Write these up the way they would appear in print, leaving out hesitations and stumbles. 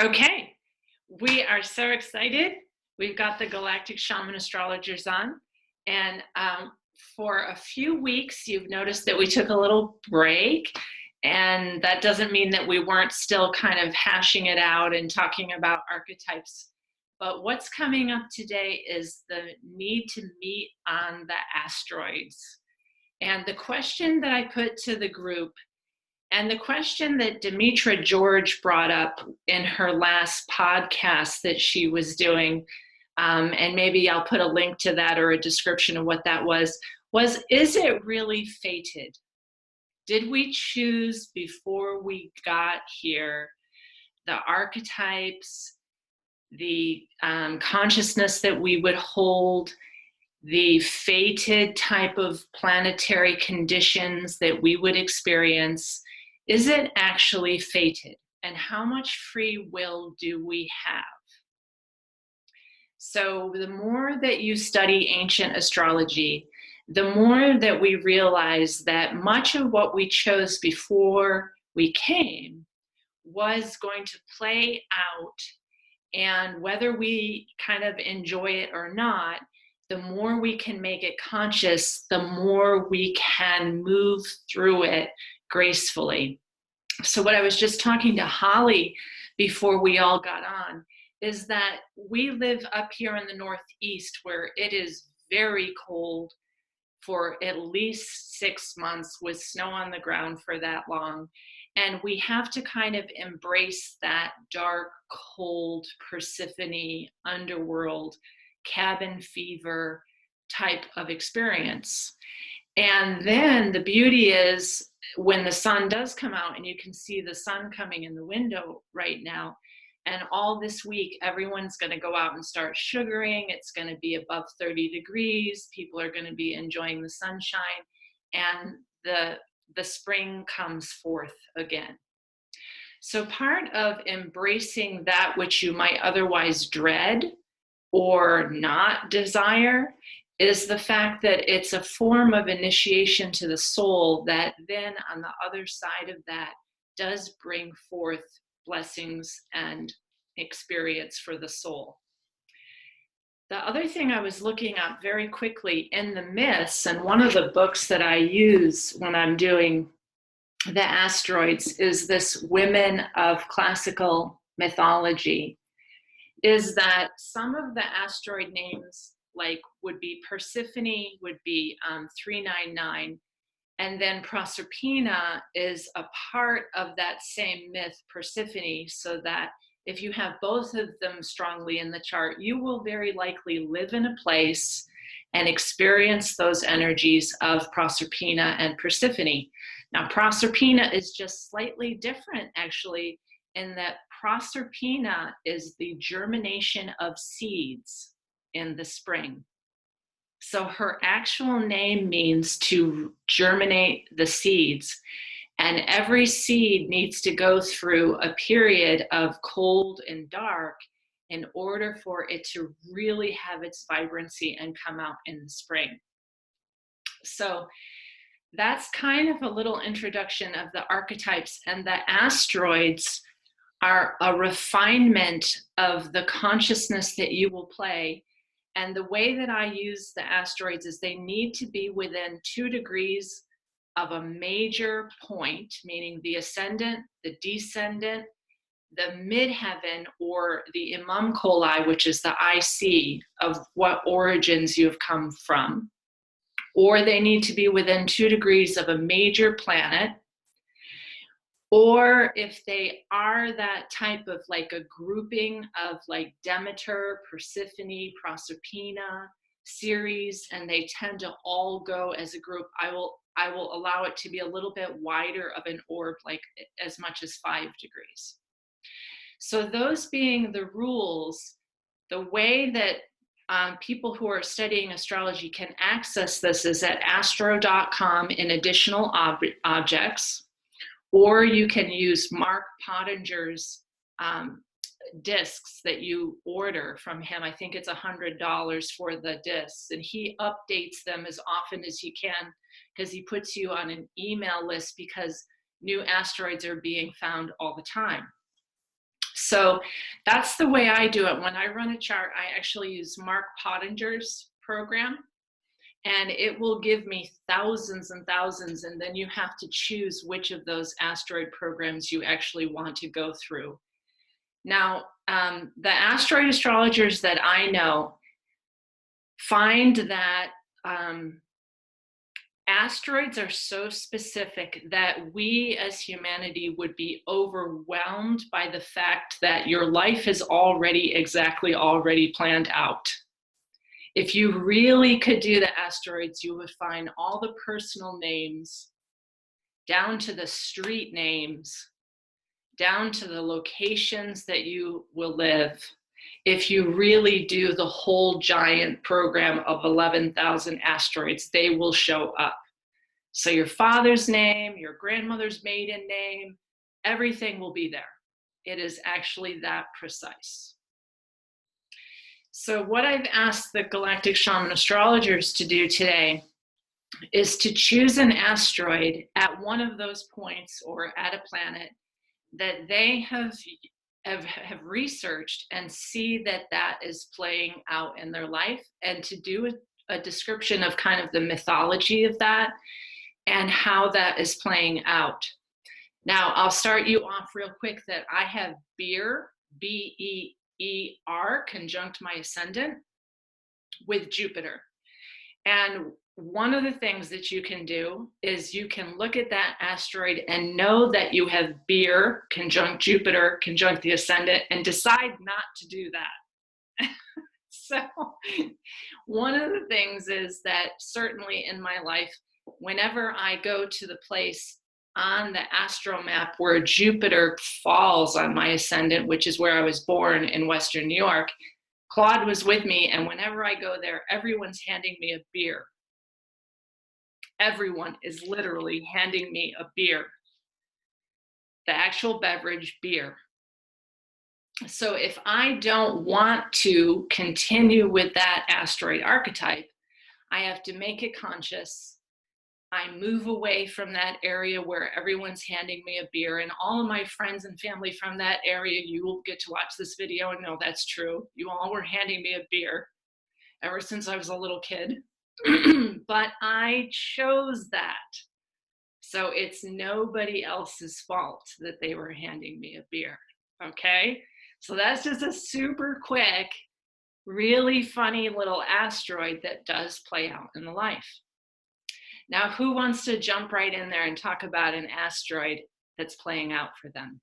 Okay, we are so excited. We've got the Galactic Shaman Astrologers on, and for a few weeks, you've noticed that we took a little break, and that doesn't mean that we weren't still kind of hashing it out and talking about archetypes. But what's coming up today is the need to meet on the asteroids. And the question that I put to the group, and the question that Demetra George brought up in her last podcast that she was doing, and maybe I'll put a link to that or a description of what that was, is it really fated? Did we choose before we got here the archetypes, the consciousness that we would hold, the fated type of planetary conditions that we would experience? Is it actually fated? And how much free will do we have? So the more that you study ancient astrology, the more that we realize that much of what we chose before we came was going to play out. And whether we kind of enjoy it or not, the more we can make it conscious, the more we can move through it gracefully. So what I was just talking to Holly before we all got on is that we live up here in the Northeast where it is very cold for at least 6 months with snow on the ground for that long. And we have to kind of embrace that dark, cold, Persephone, underworld, cabin fever type of experience. And then the beauty is when the sun does come out, and you can see the sun coming in the window right now, and all this week, everyone's going to go out and start sugaring. It's going to be above 30 degrees. People are going to be enjoying the sunshine, and the spring comes forth again. So part of embracing that which you might otherwise dread or not desire is the fact that it's a form of initiation to the soul that then on the other side of that does bring forth blessings and experience for the soul. The other thing I was looking up very quickly in the myths, and one of the books that I use when I'm doing the asteroids is this Women of Classical Mythology, is that some of the asteroid names like would be Persephone, would be 399, and then Proserpina is a part of that same myth, Persephone, so that if you have both of them strongly in the chart, you will very likely live in a place and experience those energies of Proserpina and Persephone. Now, Proserpina is just slightly different, actually, in that Proserpina is the germination of seeds in the spring. So her actual name means to germinate the seeds. And every seed needs to go through a period of cold and dark in order for it to really have its vibrancy and come out in the spring. So that's kind of a little introduction of the archetypes, and the asteroids are a refinement of the consciousness that you will play. And the way that I use the asteroids is they need to be within 2 degrees of a major point, meaning the ascendant, the descendant, the midheaven, or the imam coli, which is the IC of what origins you've come from. Or they need to be within 2 degrees of a major planet. Or if they are that type of like a grouping of like Demeter, Persephone, Proserpina series, and they tend to all go as a group, I will allow it to be a little bit wider of an orb, like as much as 5 degrees. So those being the rules, the way that people who are studying astrology can access this is at astro.com in additional objects. Or you can use Mark Pottinger's discs that you order from him. I think it's $100 for the discs, and he updates them as often as he can because he puts you on an email list because new asteroids are being found all the time. So that's the way I do it. When I run a chart, I actually use Mark Pottinger's program, and it will give me thousands and thousands, and then you have to choose which of those asteroid programs you actually want to go through. Now, the asteroid astrologers that I know find that asteroids are so specific that we as humanity would be overwhelmed by the fact that your life is already planned out. If you really could do the asteroids, you would find all the personal names, down to the street names, down to the locations that you will live. If you really do the whole giant program of 11,000 asteroids, they will show up. So your father's name, your grandmother's maiden name, everything will be there. It is actually that precise. So what I've asked the Galactic Shaman astrologers to do today is to choose an asteroid at one of those points or at a planet that they have researched and see that that is playing out in their life, and to do a description of kind of the mythology of that and how that is playing out. Now, I'll start you off real quick that I have Beer, B-E-E-R, conjunct my ascendant with Jupiter. And one of the things that you can do is you can look at that asteroid and know that you have Beer conjunct Jupiter conjunct the ascendant and decide not to do that. So one of the things is that certainly in my life, whenever I go to the place on the astro map where Jupiter falls on my ascendant, which is where I was born in Western New York, Claude was with me, and whenever I go there, everyone's handing me a beer. Everyone is literally handing me a beer. The actual beverage, beer. So if I don't want to continue with that asteroid archetype, I have to make it conscious. I move away from that area where everyone's handing me a beer, and all of my friends and family from that area, you will get to watch this video and know that's true. You all were handing me a beer ever since I was a little kid. But I chose that. So it's nobody else's fault that they were handing me a beer, okay? So that's just a super quick, really funny little asteroid that does play out in the life. Now, who wants to jump right in there and talk about an asteroid that's playing out for them?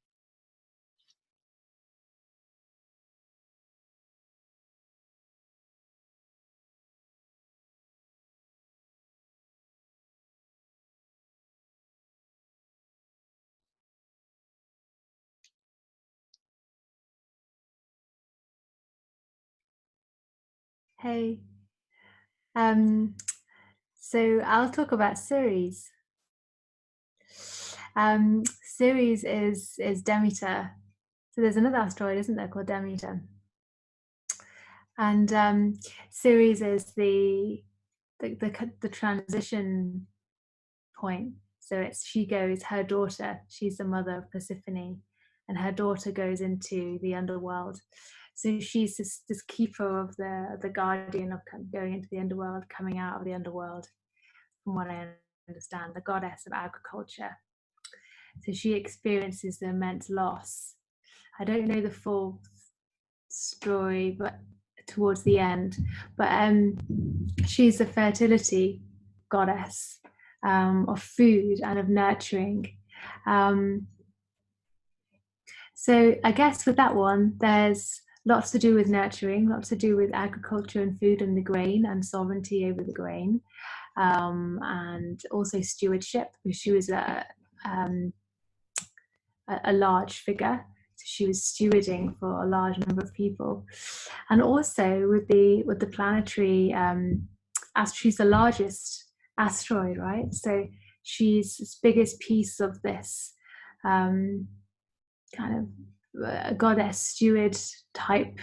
Hey, so I'll talk about Ceres. Ceres is Demeter. So there's another asteroid, isn't there, called Demeter? And Ceres is the transition point. So she goes, her daughter, she's the mother of Persephone, and her daughter goes into the underworld. So she's this keeper of the guardian of going into the underworld, coming out of the underworld, from what I understand, the goddess of agriculture. So she experiences the immense loss. I don't know the full story, but towards the end, but she's the fertility goddess of food and of nurturing. So I guess with that one, there's lots to do with nurturing, lots to do with agriculture and food and the grain and sovereignty over the grain, and also stewardship, because she was a large figure. So she was stewarding for a large number of people, and also with the planetary, she's the largest asteroid, right? So she's the biggest piece of this kind of a goddess steward type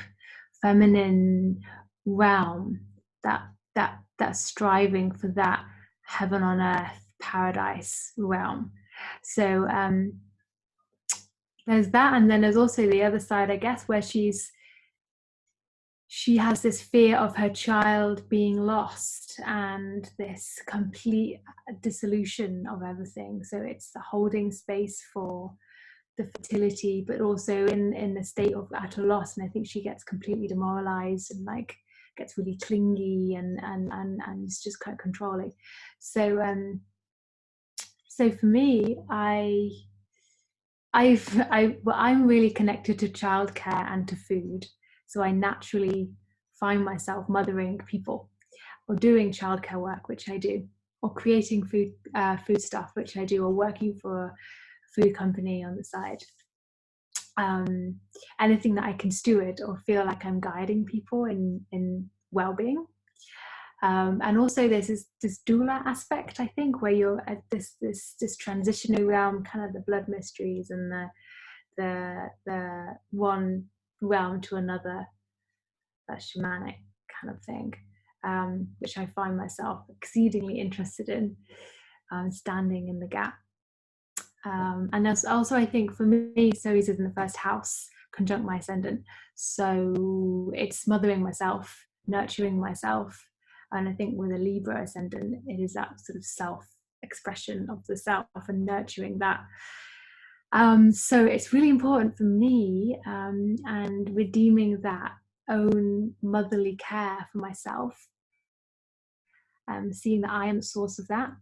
feminine realm that's striving for that heaven on earth paradise realm. So there's that, and then there's also the other side, I guess, where she has this fear of her child being lost and this complete dissolution of everything. So it's the holding space for the fertility, but also in a state of utter loss. And I think she gets completely demoralized and like gets really clingy and is just kind of controlling. So so for me, I'm really connected to childcare and to food. So I naturally find myself mothering people or doing childcare work, which I do, or creating food stuff, which I do, or working for a food company on the side. Anything that I can steward or feel like I'm guiding people in well-being. And also there's this doula aspect, I think, where you're at this transitional realm, kind of the blood mysteries and the one realm to another, that shamanic kind of thing, which I find myself exceedingly interested in, standing in the gap. And there's also, I think, for me, Ceres is in the first house, conjunct my ascendant. So it's mothering myself, nurturing myself. And I think with a Libra ascendant, it is that sort of self expression of the self and nurturing that. So it's really important for me, and redeeming that own motherly care for myself, seeing that I am the source of that.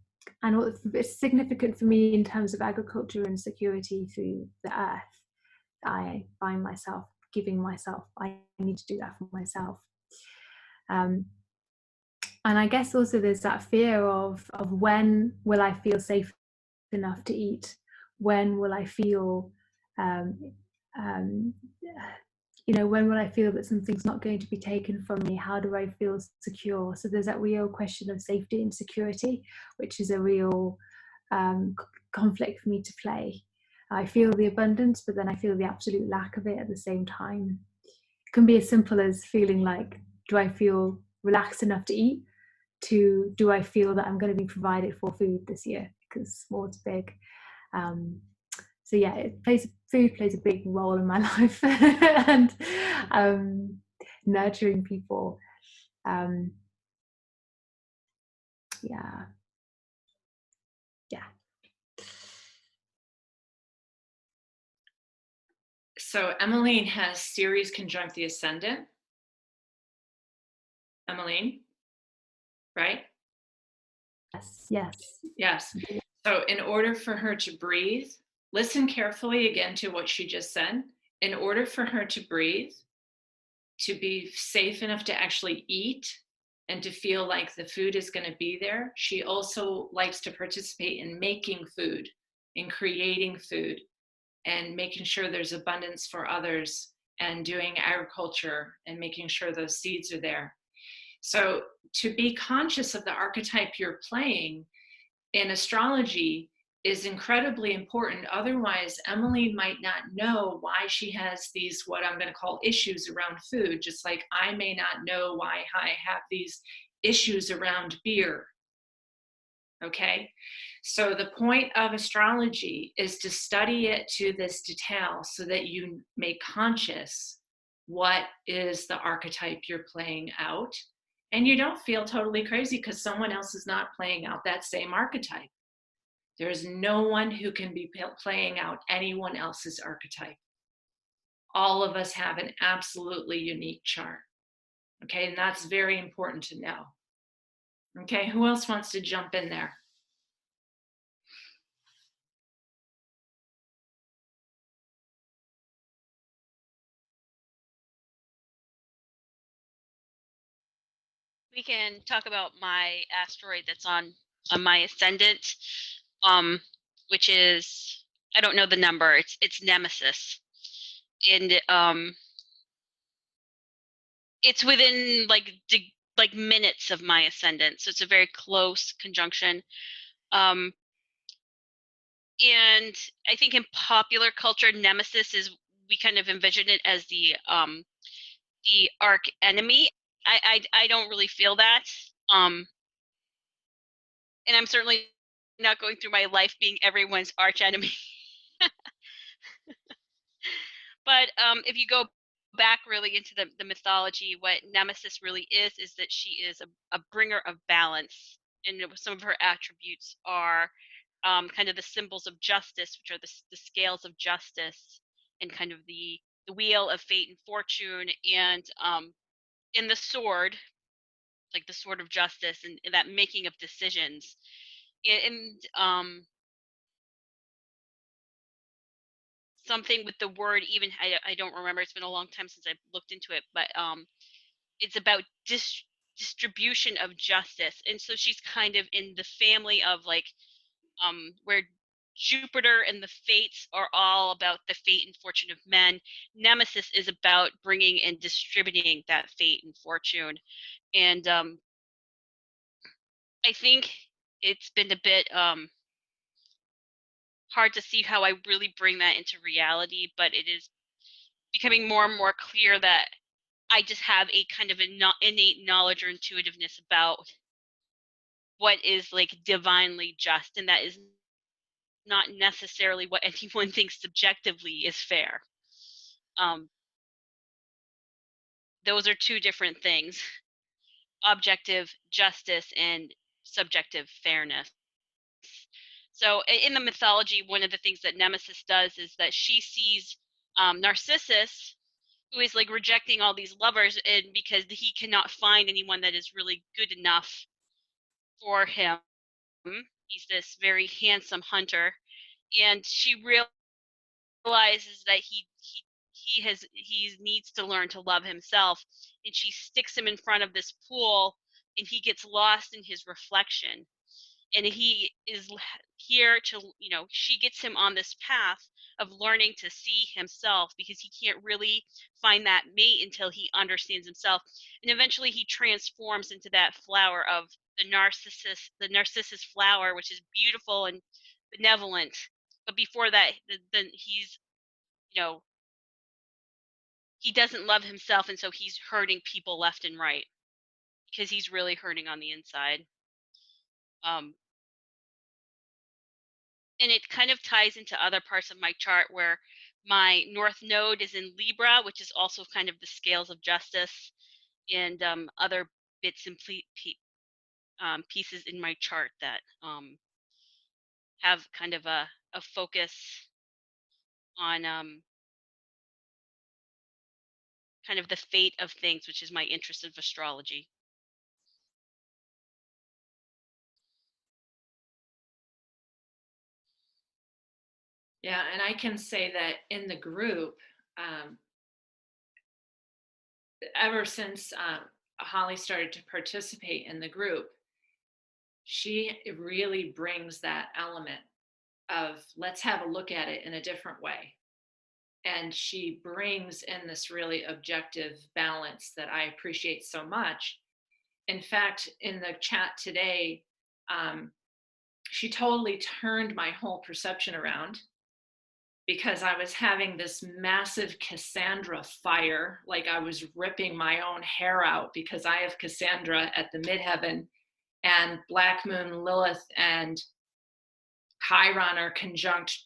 And it's significant for me in terms of agriculture and security through the earth. I find myself giving myself, I need to do that for myself. And I guess also there's that fear of when will I feel safe enough to eat? When will I feel, um, when will I feel that something's not going to be taken from me? How do I feel secure? So there's that real question of safety and security, which is a real conflict for me to play. I feel the abundance, but then I feel the absolute lack of it at the same time. It can be as simple as feeling like, do I feel relaxed enough to eat? To do I feel that I'm going to be provided for food this year? Because small's big. So yeah, food plays a big role in my life, and nurturing people. Yeah. So Emmeline has Ceres conjunct the ascendant. Emmeline, right? Yes. So in order for her to breathe, listen carefully again to what she just said. In order for her to breathe, to be safe enough to actually eat and to feel like the food is going to be there, she also likes to participate in making food, in creating food, and making sure there's abundance for others, and doing agriculture and making sure those seeds are there. So to be conscious of the archetype you're playing in astrology is incredibly important. Otherwise, Emmeline might not know why she has these, what I'm going to call issues around food, just like I may not know why I have these issues around beer. Okay? So the point of astrology is to study it to this detail so that you make conscious what is the archetype you're playing out. And you don't feel totally crazy because someone else is not playing out that same archetype. There's no one who can be playing out anyone else's archetype. All of us have an absolutely unique chart. Okay, and that's very important to know. Okay, who else wants to jump in there? We can talk about my asteroid that's on my ascendant, which is, I don't know the number. It's Nemesis, and it's within like minutes of my ascendant, so it's a very close conjunction. And I think in popular culture, Nemesis is, we kind of envision it as the arch enemy. I don't really feel that. And I'm certainly not going through my life being everyone's arch enemy. But if you go back really into the mythology, what Nemesis really is that she is a bringer of balance, and some of her attributes are kind of the symbols of justice, which are the scales of justice, and kind of the wheel of fate and fortune, and in the sword, like the sword of justice, and that making of decisions, and something with the word, even I don't remember, it's been a long time since I've looked into it, but it's about distribution of justice. And so she's kind of in the family of like where Jupiter and the fates are all about the fate and fortune of men. Nemesis is about bringing and distributing that fate and fortune. And I think it's been a bit hard to see how I really bring that into reality, but it is becoming more and more clear that I just have a kind of innate knowledge or intuitiveness about what is like divinely just, and that is not necessarily what anyone thinks subjectively is fair. Those are two different things: objective justice and subjective fairness. So in the mythology, one of the things that Nemesis does is that she sees Narcissus, who is like rejecting all these lovers, and because he cannot find anyone that is really good enough for him. He's this very handsome hunter, and she realizes that he needs to learn to love himself, and she sticks him in front of this pool, and he gets lost in his reflection, and he is here to, she gets him on this path of learning to see himself, because he can't really find that mate until he understands himself. And eventually he transforms into that flower of the narcissus flower, which is beautiful and benevolent. But before that, then he's, he doesn't love himself, and so he's hurting people left and right because he's really hurting on the inside. And it kind of ties into other parts of my chart where my north node is in Libra, which is also kind of the scales of justice, and other bits and pieces in my chart that have kind of a focus on kind of the fate of things, which is my interest of astrology. Yeah, and I can say that in the group, ever since Holly started to participate in the group, she really brings that element of let's have a look at it in a different way. And she brings in this really objective balance that I appreciate so much. In fact, in the chat today, she totally turned my whole perception around, because I was having this massive Cassandra fire, like I was ripping my own hair out, because I have Cassandra at the midheaven, and Black Moon, Lilith, and Chiron are conjunct,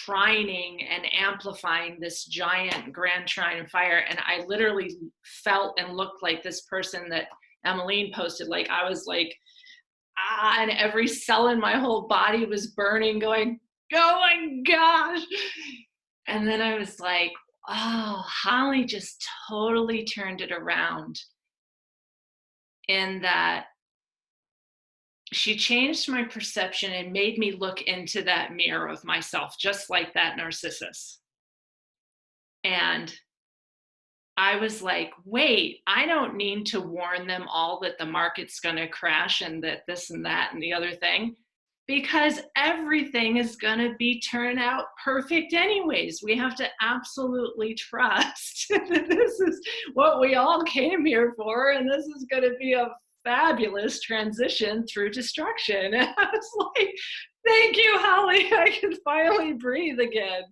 trining and amplifying this giant grand trine of fire. And I literally felt and looked like this person that Emmeline posted. Like I was like, and every cell in my whole body was burning, going, oh my gosh. And then I was like, oh, Holly just totally turned it around, in that she changed my perception and made me look into that mirror of myself, just like that Narcissus. And I was like, wait, I don't need to warn them all that the market's going to crash and that this and that and the other thing, because everything is going to be turned out perfect anyways. We have to absolutely trust that this is what we all came here for, and this is going to be a fabulous transition through destruction. And I was like, thank you, Holly. I can finally breathe again.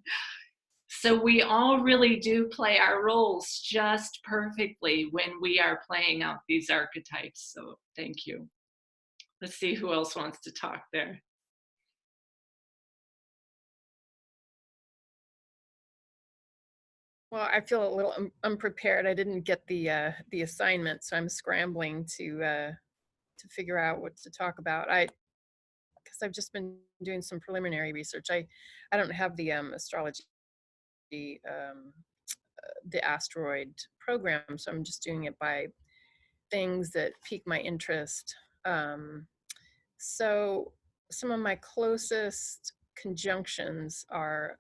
So we all really do play our roles just perfectly when we are playing out these archetypes. So thank you. Let's see who else wants to talk there. I feel a little unprepared. I didn't get the assignment, so I'm scrambling to figure out what to talk about. Because I've just been doing some preliminary research. I don't have the astrology, the asteroid program, so I'm just doing it by things that pique my interest. So some of my closest conjunctions are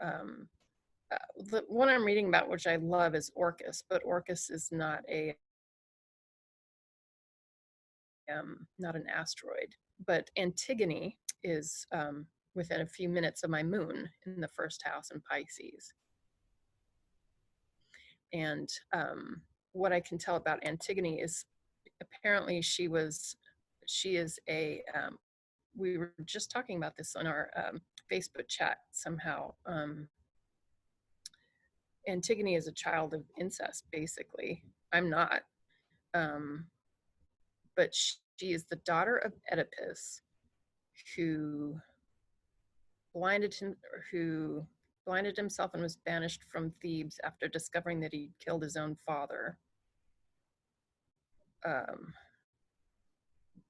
the one I'm reading about, which I love, is Orcus, but Orcus is not an asteroid. But Antigone is within a few minutes of my moon in the first house in Pisces. And what I can tell about Antigone is apparently she is a, we were just talking about this on our Facebook chat somehow. Antigone is a child of incest, basically. I'm not. But she is the daughter of Oedipus, who blinded himself and was banished from Thebes after discovering that he killed his own father,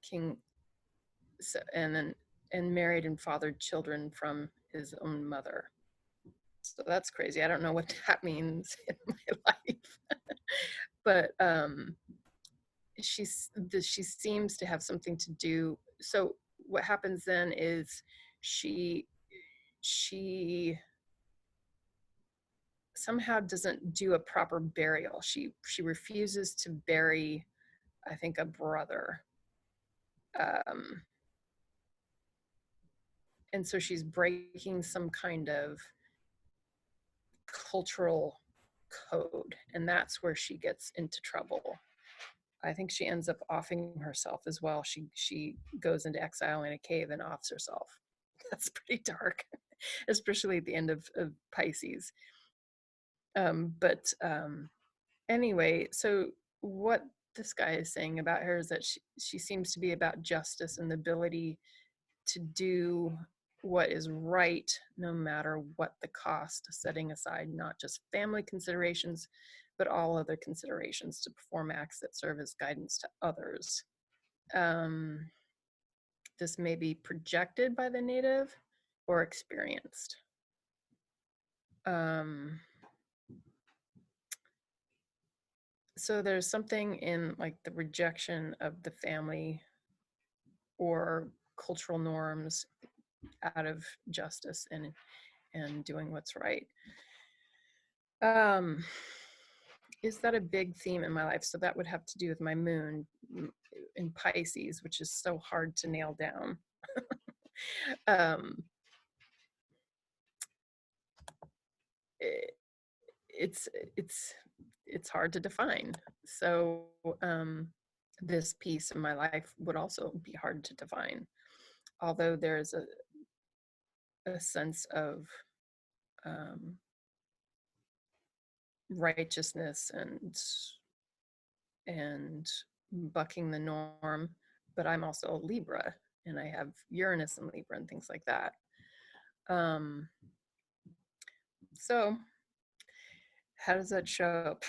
King, and married and fathered children from his own mother. So that's crazy. I don't know what that means in my life. But she seems to have something to do. So what happens then is she somehow doesn't do a proper burial. She refuses to bury, I think, a brother. And so she's breaking some kind of cultural code, and that's where she gets into trouble. I think she ends up offing herself as well. She goes into exile in a cave and offs herself. That's pretty dark, especially at the end of Pisces. Anyway, so what this guy is saying about her is that she seems to be about justice and the ability to do what is right, no matter what the cost, setting aside not just family considerations, but all other considerations to perform acts that serve as guidance to others. This may be projected by the native or experienced. So there's something in like the rejection of the family or cultural norms out of justice and doing what's right. Is that a big theme in my life? So that would have to do with my moon in Pisces, which is so hard to nail down. It's hard to define. So this piece in my life would also be hard to define, although there's a sense of righteousness and bucking the norm. But I'm also a Libra, and I have Uranus in Libra and things like that. So how does that show up?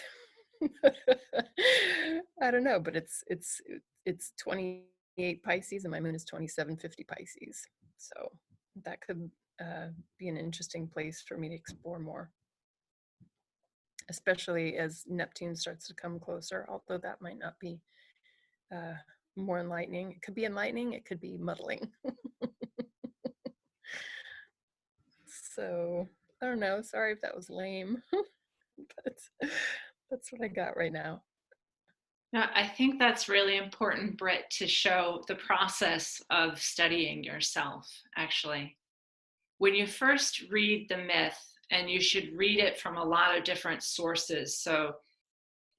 I don't know, but it's 28 Pisces and my moon is 2750 Pisces. So that could be an interesting place for me to explore more, especially as Neptune starts to come closer, although that might not be more enlightening. It could be enlightening, it could be muddling. So I don't know, sorry if that was lame, but that's what I got right now. No, I think that's really important, Britt, to show the process of studying yourself, actually. When you first read the myth, and you should read it from a lot of different sources. So,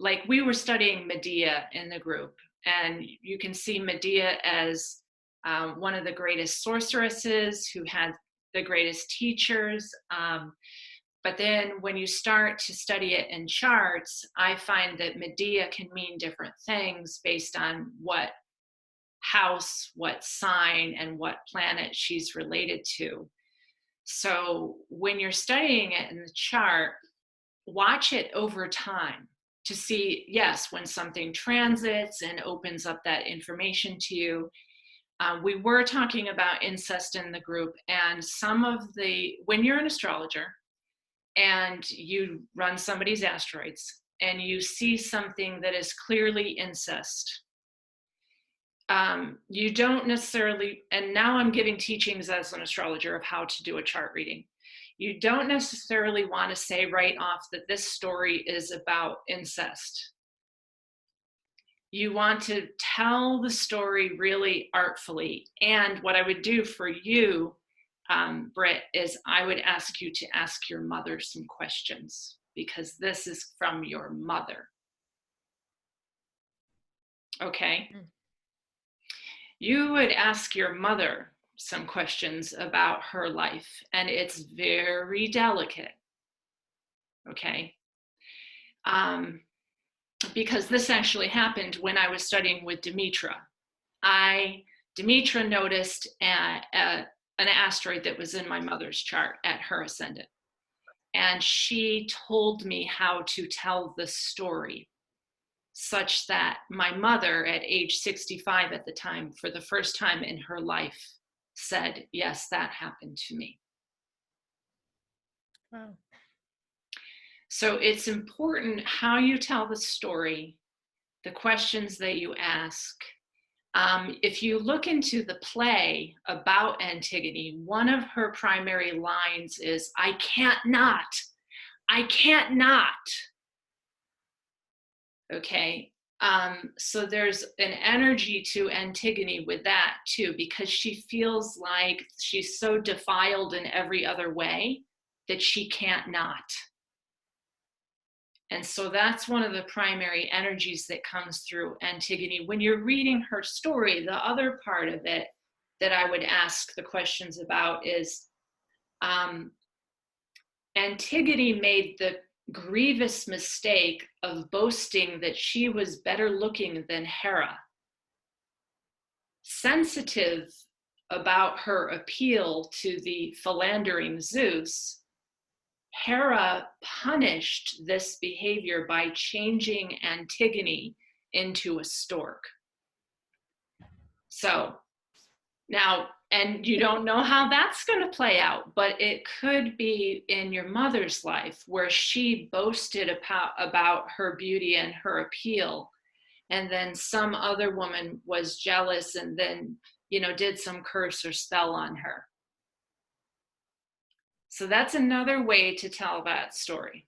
like we were studying Medea in the group, and you can see Medea as one of the greatest sorceresses who had the greatest teachers. But then when you start to study it in charts, I find that Medea can mean different things based on what house, what sign, and what planet she's related to. So when you're studying it in the chart, watch it over time to see, yes, when something transits and opens up that information to you. We were talking about incest in the group, and when you're an astrologer and you run somebody's asteroids and you see something that is clearly incest, you don't necessarily, and now I'm giving teachings as an astrologer of how to do a chart reading. You don't necessarily want to say right off that this story is about incest. You want to tell the story really artfully. And what I would do for you, Britt, is I would ask you to ask your mother some questions, because this is from your mother. Okay? You would ask your mother some questions about her life, and it's very delicate. Okay? Because this actually happened when I was studying with Demetra. Demetra noticed an asteroid that was in my mother's chart at her ascendant. And she told me how to tell the story, such that my mother at age 65 at the time, for the first time in her life, said, yes, that happened to me. Wow. So it's important how you tell the story, the questions that you ask. If you look into the play about Antigone, one of her primary lines is, I can't not. Okay, so there's an energy to Antigone with that too, because she feels like she's so defiled in every other way that she can't not. And so that's one of the primary energies that comes through Antigone. When you're reading her story, the other part of it that I would ask the questions about is, Antigone made the grievous mistake of boasting that she was better looking than Hera. Sensitive about her appeal to the philandering Zeus, Hera punished this behavior by changing Antigone into a stork. So now, and you don't know how that's going to play out, but it could be in your mother's life where she boasted about her beauty and her appeal, and then some other woman was jealous and then, did some curse or spell on her. So that's another way to tell that story.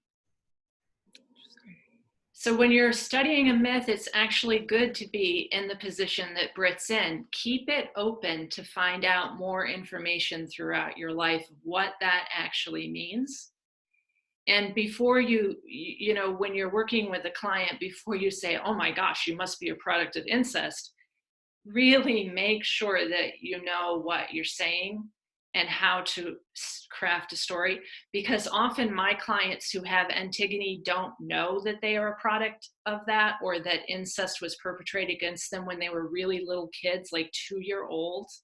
So when you're studying a myth, it's actually good to be in the position that Britt's in. Keep it open to find out more information throughout your life, what that actually means. And before when you're working with a client, before you say, oh my gosh, you must be a product of incest, really make sure that you know what you're saying and how to craft a story, because often my clients who have Antigone don't know that they are a product of that, or that incest was perpetrated against them when they were really little kids, like 2-year-olds.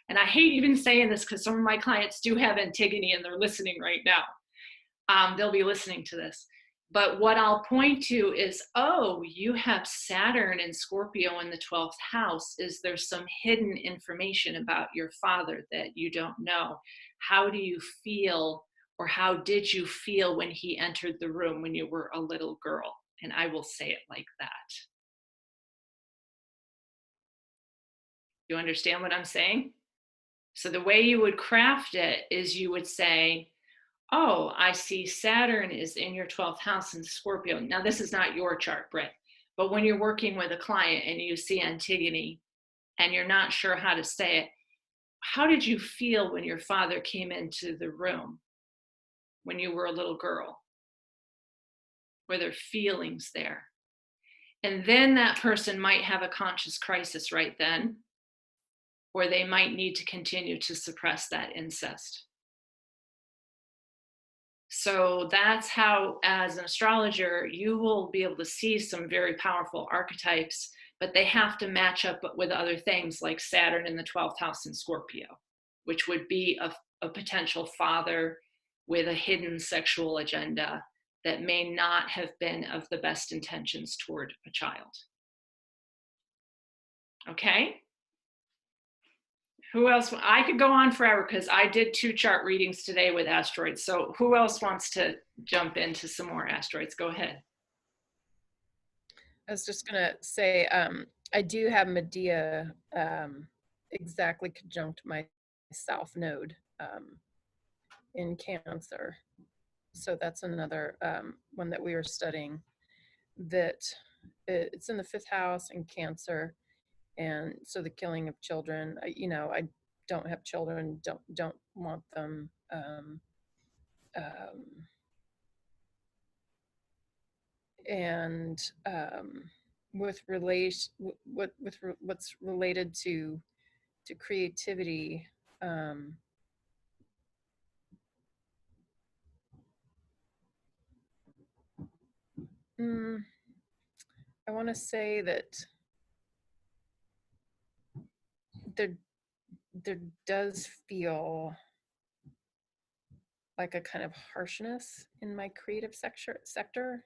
And I hate even saying this because some of my clients do have Antigone and they're listening right now. They'll be listening to this. But what I'll point to is, oh, you have Saturn and Scorpio in the 12th house. Is there some hidden information about your father that you don't know? How do you feel, or how did you feel when he entered the room when you were a little girl? And I will say it like that. You understand what I'm saying? So the way you would craft it is you would say, oh, I see Saturn is in your 12th house in Scorpio. Now, this is not your chart, Britt, but when you're working with a client and you see Antigone and you're not sure how to say it, how did you feel when your father came into the room when you were a little girl? Were there feelings there? And then that person might have a conscious crisis right then, or they might need to continue to suppress that incest. So that's how, as an astrologer, you will be able to see some very powerful archetypes, but they have to match up with other things like Saturn in the 12th house in Scorpio, which would be a potential father with a hidden sexual agenda that may not have been of the best intentions toward a child. Okay? Who else? I could go on forever because I did 2 chart readings today with asteroids. So who else wants to jump into some more asteroids? Go ahead. I was just gonna say, I do have Medea exactly conjunct my south node in Cancer. So that's another one that we were studying, that it's in the 5th house in Cancer. And so the killing of children, I don't have children, don't want them. And with what's related to creativity, I want to say that there does feel like a kind of harshness in my creative sector.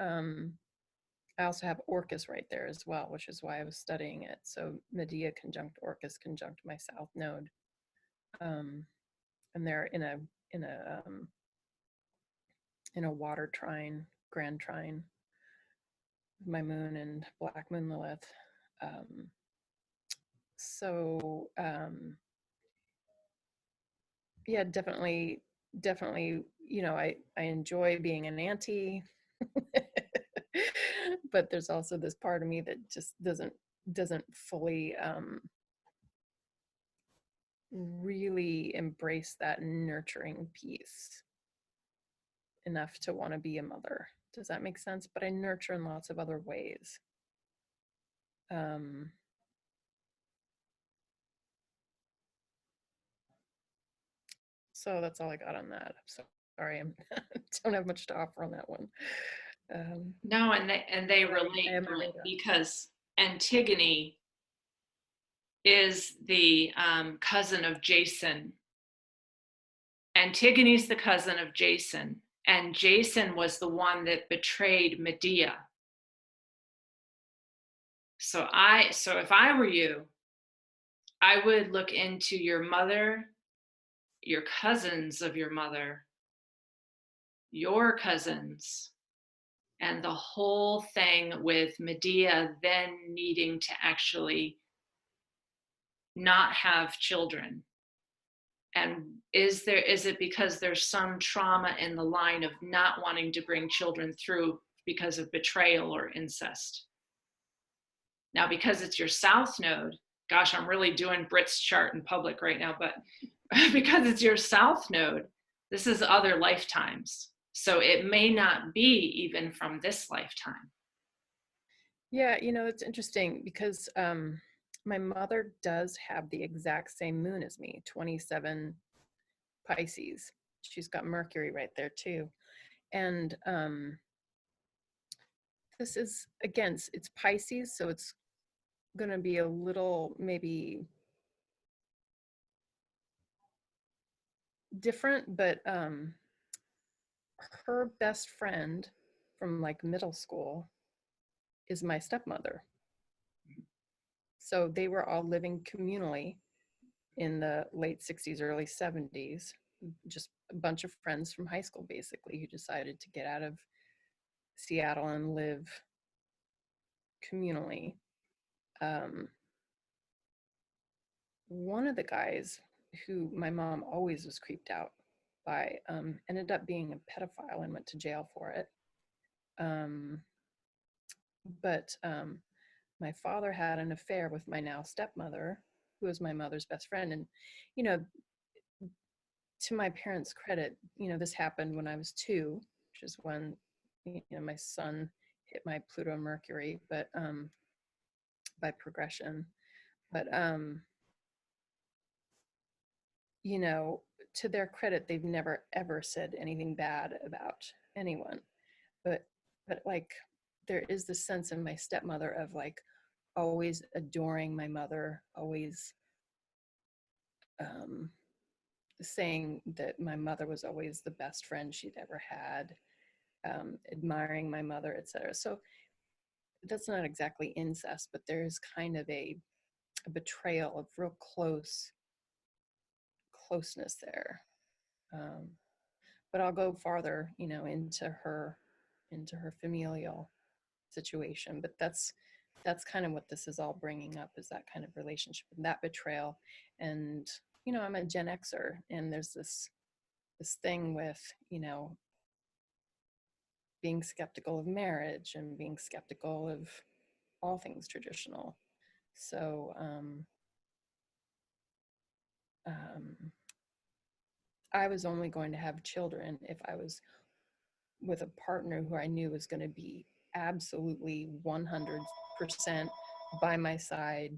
I also have Orcus right there as well, which is why I was studying it. So Medea conjunct Orcus conjunct my south node, and they're in a water trine, grand trine, my moon and black moon Lilith. So yeah, definitely, I enjoy being an auntie. But there's also this part of me that just doesn't fully really embrace that nurturing piece enough to want to be a mother. Does that make sense? But I nurture in lots of other ways. So that's all I got on that. I'm sorry, I don't have much to offer on that one. No, and they relate because Antigone is the cousin of Jason. Antigone's the cousin of Jason, and Jason was the one that betrayed Medea. So if I were you, I would look into your mother, your cousins of your mother, your cousins, and the whole thing with Medea then needing to actually not have children. And is it because there's some trauma in the line of not wanting to bring children through because of betrayal or incest? Now, because it's your south node, gosh, I'm really doing Brit's chart in public right now, but because it's your south node, this is other lifetimes. So it may not be even from this lifetime. Yeah, it's interesting because my mother does have the exact same moon as me, 27 Pisces. She's got Mercury right there too. And this is, again, it's Pisces, so it's going to be a little maybe different, but her best friend from like middle school is my stepmother. So they were all living communally in the late 60s, early 70s, just a bunch of friends from high school, basically, who decided to get out of Seattle and live communally. One of the guys who my mom always was creeped out by ended up being a pedophile and went to jail for it. But my father had an affair with my now stepmother, who was my mother's best friend. And, to my parents' credit, this happened when I was 2, which is when, my son hit my Pluto Mercury, but by progression. But, to their credit, they've never, ever said anything bad about anyone. But like, there is this sense in my stepmother of like always adoring my mother, always saying that my mother was always the best friend she'd ever had. admiring my mother, etc. So that's not exactly incest, but there's kind of a betrayal of real closeness there. But I'll go farther, into her familial situation. But that's kind of what this is all bringing up, is that kind of relationship and that betrayal. And I'm a Gen Xer, and there's this thing with being skeptical of marriage and being skeptical of all things traditional. So I was only going to have children if I was with a partner who I knew was going to be absolutely 100% by my side,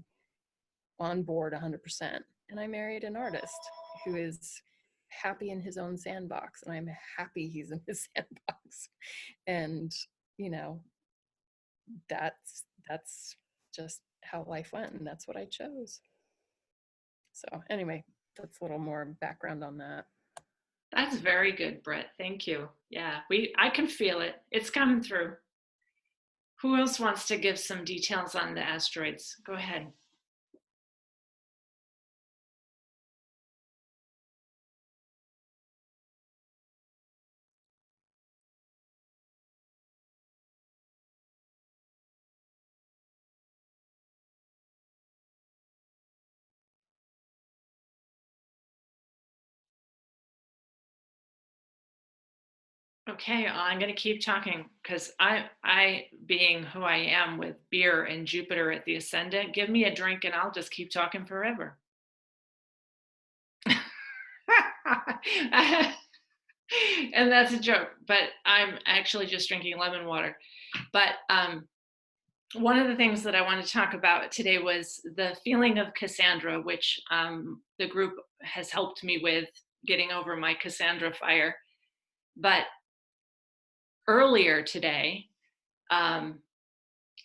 on board 100%. And I married an artist who is happy in his own sandbox, and I'm happy he's in his sandbox. And that's just how life went, and that's what I chose. So anyway, that's a little more background on that. That's very good, Brett. Thank you. Yeah, I can feel it. It's coming through. Who else wants to give some details on the asteroids? Go ahead. Okay, I'm going to keep talking because I, being who I am with beer and Jupiter at the ascendant, give me a drink and I'll just keep talking forever. And that's a joke, but I'm actually just drinking lemon water. But one of the things that I want to talk about today was the feeling of Cassandra, which the group has helped me with getting over my Cassandra fire. But earlier today,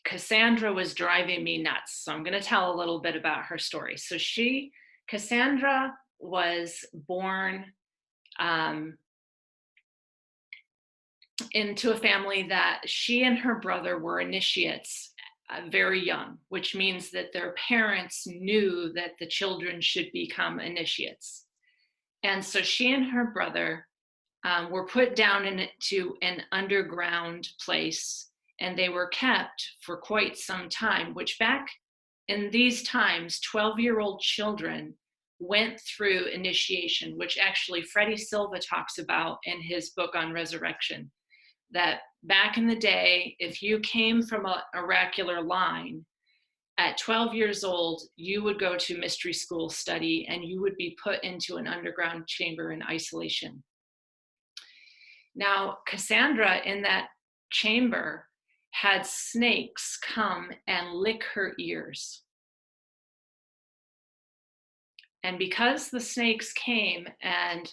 Cassandra was driving me nuts. So I'm going to tell a little bit about her story. So Cassandra was born into a family that she and her brother were initiates very young, which means that their parents knew that the children should become initiates. And so she and her brother were put down into an underground place, and they were kept for quite some time, which back in these times, 12-year-old children went through initiation, which actually Freddie Silva talks about in his book on resurrection, that back in the day, if you came from an oracular line, at 12 years old, you would go to mystery school study and you would be put into an underground chamber in isolation. Now, Cassandra in that chamber had snakes come and lick her ears. And because the snakes came and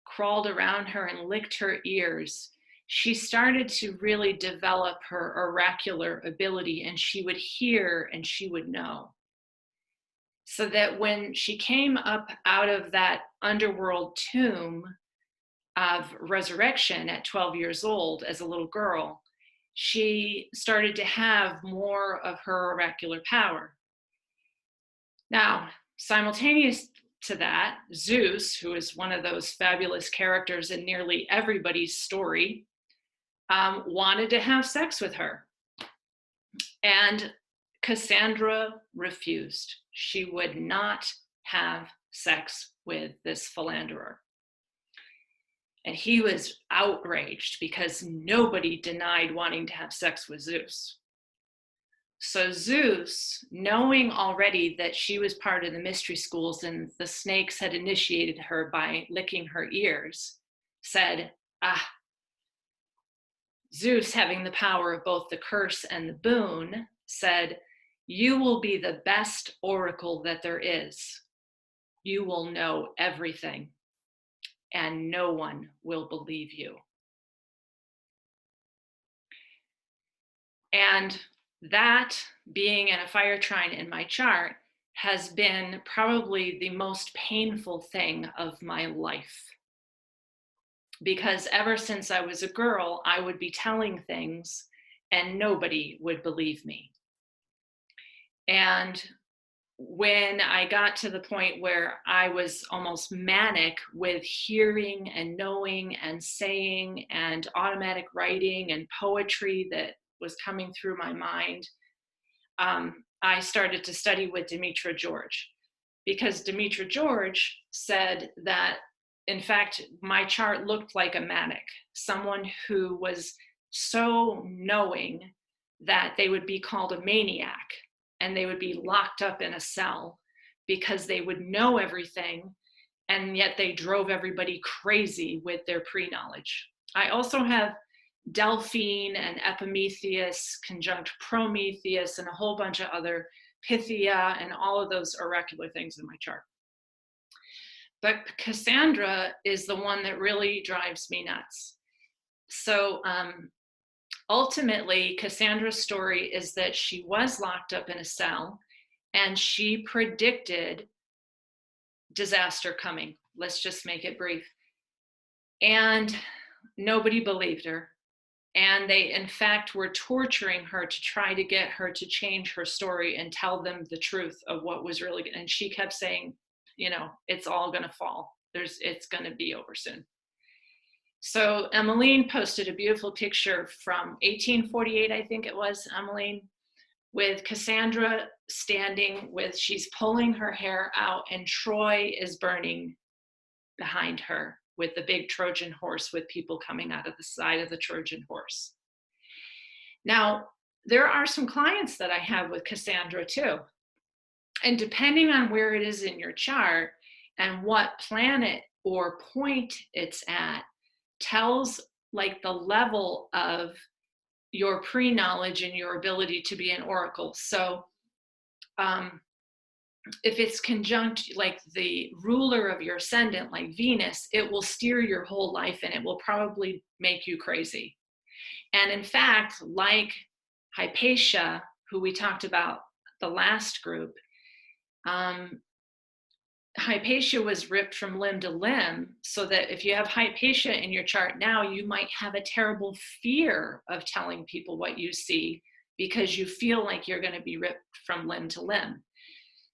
crawled around her and licked her ears, she started to really develop her oracular ability, and she would hear and she would know. So that when she came up out of that underworld tomb of resurrection at 12 years old as a little girl, she started to have more of her oracular power. Now, simultaneous to that, Zeus, who is one of those fabulous characters in nearly everybody's story, wanted to have sex with her. And Cassandra refused. She would not have sex with this philanderer. And he was outraged because nobody denied wanting to have sex with Zeus. So Zeus, knowing already that she was part of the mystery schools and the snakes had initiated her by licking her ears, said, Zeus, having the power of both the curse and the boon, said, you will be the best oracle that there is. You will know everything, and no one will believe you. And that, being in a fire trine in my chart, has been probably the most painful thing of my life. because ever since I was a girl, I would be telling things and nobody would believe me. And when I got to the point where I was almost manic with hearing and knowing and saying and automatic writing and poetry that was coming through my mind, I started to study with Demetra George, because Demetra George said that, in fact, my chart looked like a manic, someone who was so knowing that they would be called a maniac and they would be locked up in a cell because they would know everything, and yet they drove everybody crazy with their pre-knowledge. I also have Delphine and Epimetheus conjunct Prometheus and a whole bunch of other Pythia and all of those oracular things in my chart. But Cassandra is the one that really drives me nuts. So ultimately, Cassandra's story is that she was locked up in a cell and she predicted disaster coming. Let's just make it brief. And nobody believed her. And they, in fact, were torturing her to try to get her to change her story and tell them the truth of what was really, and she kept saying, you know, it's all going to fall. It's going to be over soon. So Emmeline posted a beautiful picture from 1848, I think it was, Emmeline, with Cassandra standing with, she's pulling her hair out and Troy is burning behind her with the big Trojan horse with people coming out of the side of the Trojan horse. Now, there are some clients that I have with Cassandra too. And depending on where it is in your chart and what planet or point it's at, tells like the level of your pre-knowledge and your ability to be an oracle. So if it's conjunct like the ruler of your ascendant, like Venus, it will steer your whole life and it will probably make you crazy. And in fact, like Hypatia, who we talked about the last group, Hypatia was ripped from limb to limb, so that if you have Hypatia in your chart now, you might have a terrible fear of telling people what you see because you feel like you're going to be ripped from limb to limb.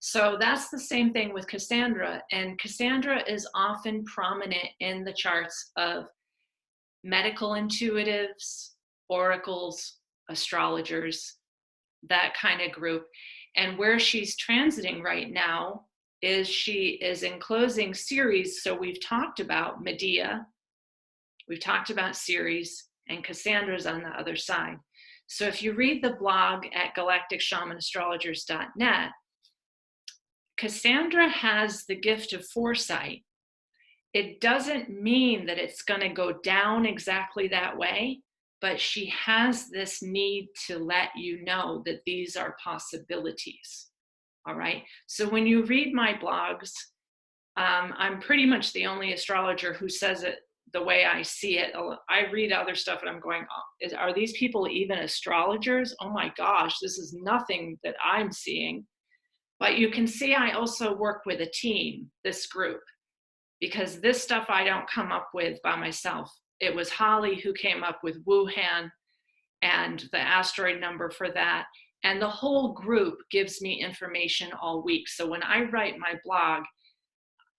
So that's the same thing with Cassandra. And Cassandra is often prominent in the charts of medical intuitives, oracles, astrologers, that kind of group. And where she's transiting right now is she is in closing Ceres. So we've talked about Medea, we've talked about Ceres, and Cassandra's on the other side. So if you read the blog at galacticshamanastrologers.net, Cassandra has the gift of foresight. It doesn't mean that it's going to go down exactly that way, but she has this need to let you know that these are possibilities. All right. So when you read my blogs, I'm pretty much the only astrologer who says it the way I see it. I read other stuff and I'm going, oh, are these people even astrologers? Oh my gosh, this is nothing that I'm seeing. But you can see I also work with a team, this group, because this stuff I don't come up with by myself. It was Holly who came up with Wuhan and the asteroid number for that. And the whole group gives me information all week. So when I write my blog,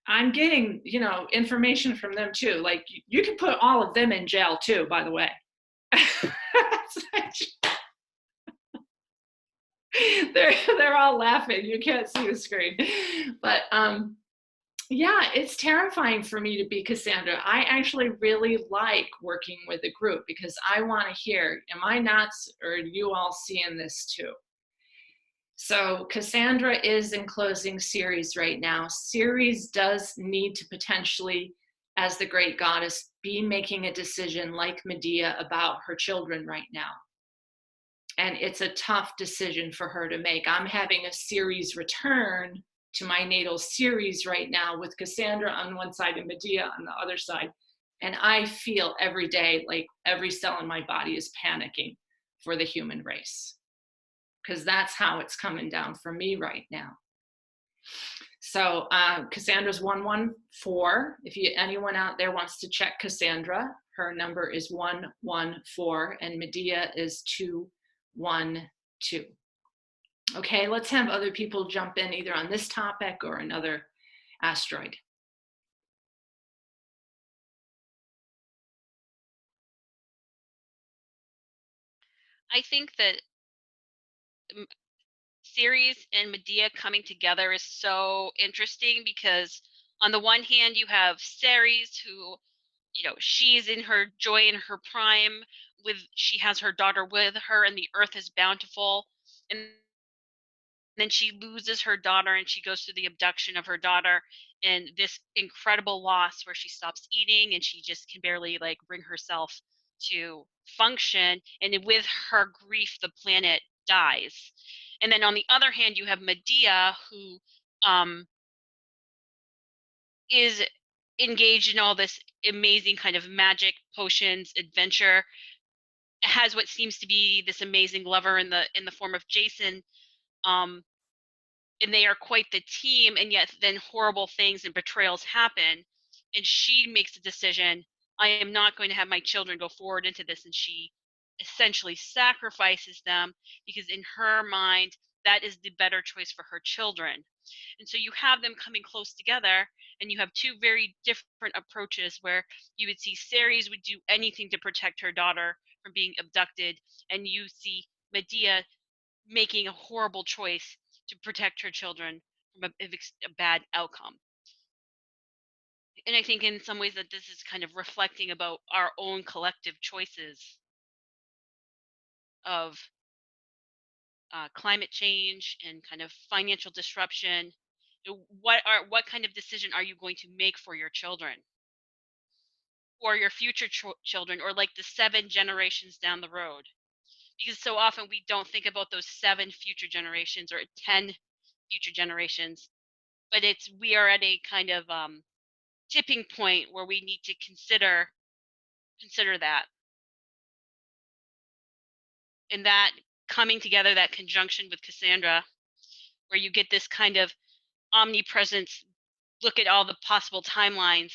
I'm getting, you know, information from them too. Like you can put all of them in jail too, by the way. They're all laughing. You can't see the screen. But yeah, it's terrifying for me to be Cassandra. I actually really like working with a group because I want to hear, am I nuts or are you all seeing this too? So Cassandra is in closing Ceres right now. Ceres does need to potentially, as the great goddess, be making a decision like Medea about her children right now. And it's a tough decision for her to make. I'm having a Ceres return to my natal Ceres right now with Cassandra on one side and Medea on the other side. And I feel every day like every cell in my body is panicking for the human race, because that's how it's coming down for me right now. So Cassandra's 114. If anyone out there wants to check Cassandra, her number is 114, and Medea is 212. Okay, let's have other people jump in either on this topic or another asteroid. I think that Ceres and Medea coming together is so interesting because on the one hand you have Ceres who, you know, she's in her joy in her prime, she has her daughter with her and the earth is bountiful, and then she loses her daughter and she goes through the abduction of her daughter and this incredible loss where she stops eating and she just can barely like bring herself to function, and with her grief the planet dies. And then on the other hand you have Medea who is engaged in all this amazing kind of magic, potions, adventure, has what seems to be this amazing lover in the form of Jason, um and they are quite the team, and yet then horrible things and betrayals happen and she makes a decision, I am not going to have my children go forward into this, and she essentially sacrifices them because in her mind that is the better choice for her children. And so you have them coming close together and you have two very different approaches where you would see Ceres would do anything to protect her daughter from being abducted, and you see Medea making a horrible choice to protect her children from a bad outcome. And I think in some ways that this is kind of reflecting about our own collective choices of climate change and kind of financial disruption. What kind of decision are you going to make for your children or your future children, or like the 7 generations down the road? Because so often we don't think about those 7 future generations or 10 future generations, but we are at a kind of tipping point where we need to consider that, and that coming together, that conjunction with Cassandra, where you get this kind of omnipresence look at all the possible timelines,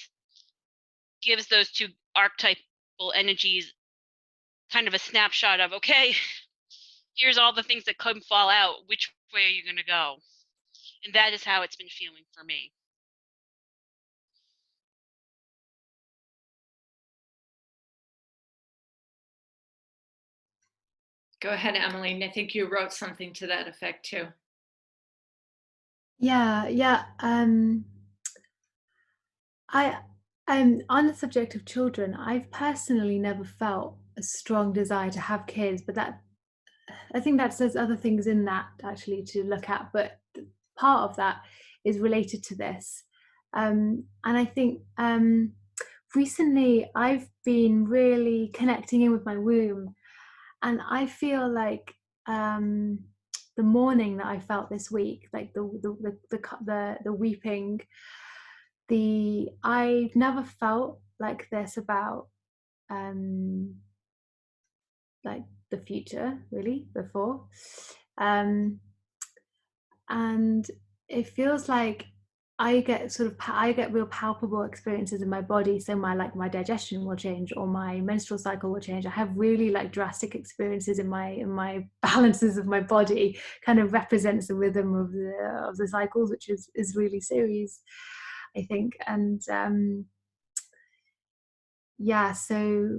gives those two archetypal energies kind of a snapshot of, okay, here's all the things that could fall out, which way are you going to go? And that is how it's been feeling for me. Go ahead, Emily. I think you wrote something to that effect too. Yeah. I'm on the subject of children. I've personally never felt a strong desire to have kids, but I think that there's other things in that actually to look at. But part of that is related to this, and I think recently I've been really connecting in with my womb, and I feel like the mourning that I felt this week, like the weeping, I've never felt like this about like the future really before, and it feels like I get real palpable experiences in my body. So my digestion will change, or my menstrual cycle will change. I have really like drastic experiences in my balances of my body. Kind of represents the rhythm of the cycles, which is really serious, I think. And yeah, so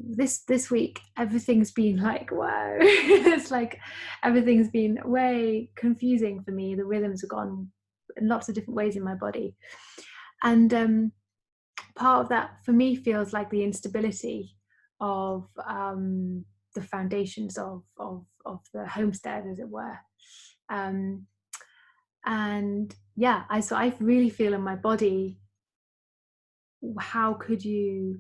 this week everything's been like, wow. It's like everything's been way confusing for me. The rhythms have gone in lots of different ways in my body, and part of that for me feels like the instability of the foundations of the homestead, as it were. And yeah, I really feel in my body, how could you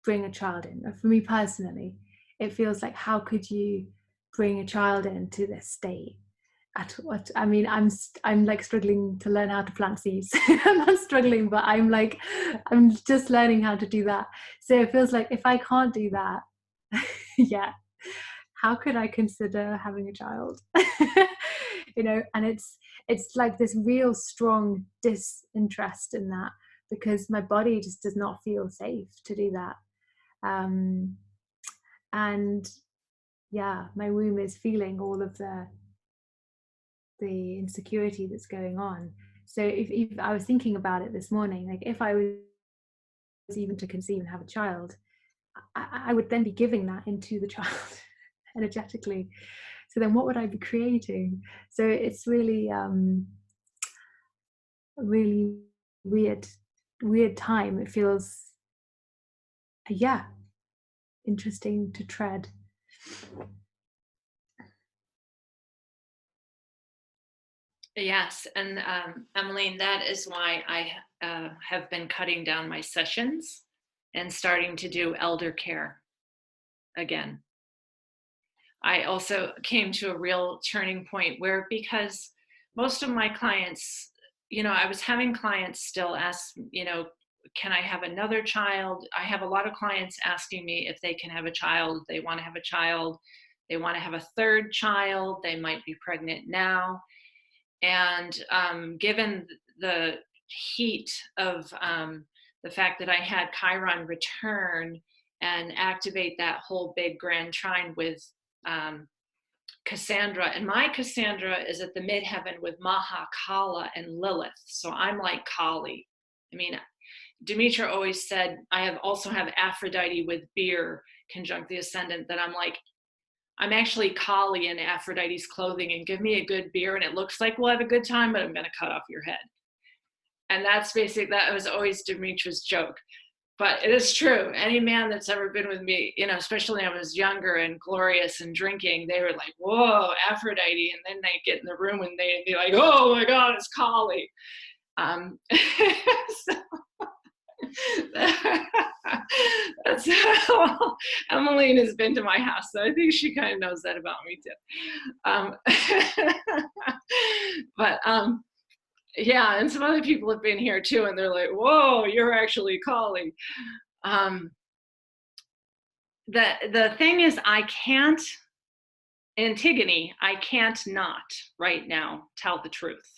bring a child in? For me personally, it feels like, how could you bring a child into this state? I mean, I'm like struggling to learn how to plant seeds. I'm not struggling, but I'm just learning how to do that. So it feels like if I can't do that, yeah, how could I consider having a child? you know, and it's like this real strong disinterest in that, because my body just does not feel safe to do that. And yeah, my womb is feeling all of the insecurity that's going on. So if I was thinking about it this morning, like if I was even to conceive and have a child, I would then be giving that into the child energetically. So then what would I be creating? So it's really really weird time. It feels interesting to tread. Yes, and Emmeline, that is why I have been cutting down my sessions and starting to do elder care again. I also came to a real turning point where, because most of my clients, you know, I was having clients still ask, you know, can I have another child? I have a lot of clients asking me if they can have a child, they want to have a child, they want to have a third child, they might be pregnant now. And given the heat of the fact that I had Chiron return and activate that whole big grand trine with Cassandra, and my Cassandra is at the midheaven with Mahakala and Lilith, so I'm like Kali. I mean, Demetra always said I also have Aphrodite with beer conjunct the ascendant, that I'm like, I'm actually Kali in Aphrodite's clothing, and give me a good beer and it looks like we'll have a good time, but I'm going to cut off your head. And that's basically, that was always Demetra's joke. But it is true. Any man that's ever been with me, you know, especially when I was younger and glorious and drinking, they were like, whoa, Aphrodite. And then they get in the room and they'd be like, oh my God, it's Kali. That's well, Emmeline has been to my house, so I think she kind of knows that about me too. But yeah, and some other people have been here too, and they're like, whoa, you're actually Kali. The thing is, I can't, Antigone, I can't not right now tell the truth.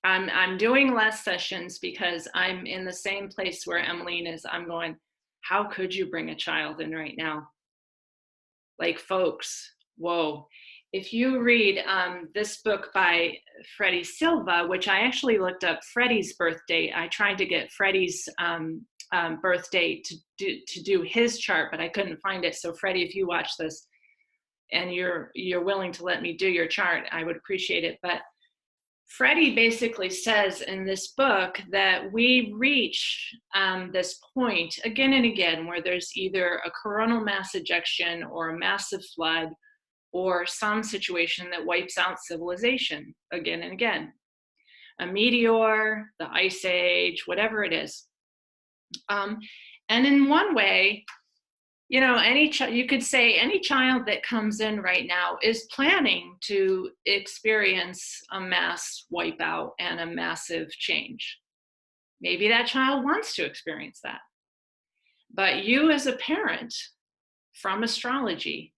I'm doing less sessions because I'm in the same place where Emmeline is. I'm going, how could you bring a child in right now? Like, folks, whoa. If you read this book by Freddie Silva, which I actually looked up Freddie's birth date. I tried to get Freddie's birth date to do his chart, but I couldn't find it. So Freddie, if you watch this and you're willing to let me do your chart, I would appreciate it. But Freddie basically says in this book that we reach this point again and again where there's either a coronal mass ejection or a massive flood or some situation that wipes out civilization again and again. A meteor, the ice age, whatever it is. And in one way, you know, you could say any child that comes in right now is planning to experience a mass wipeout and a massive change. Maybe that child wants to experience that. But you as a parent from astrology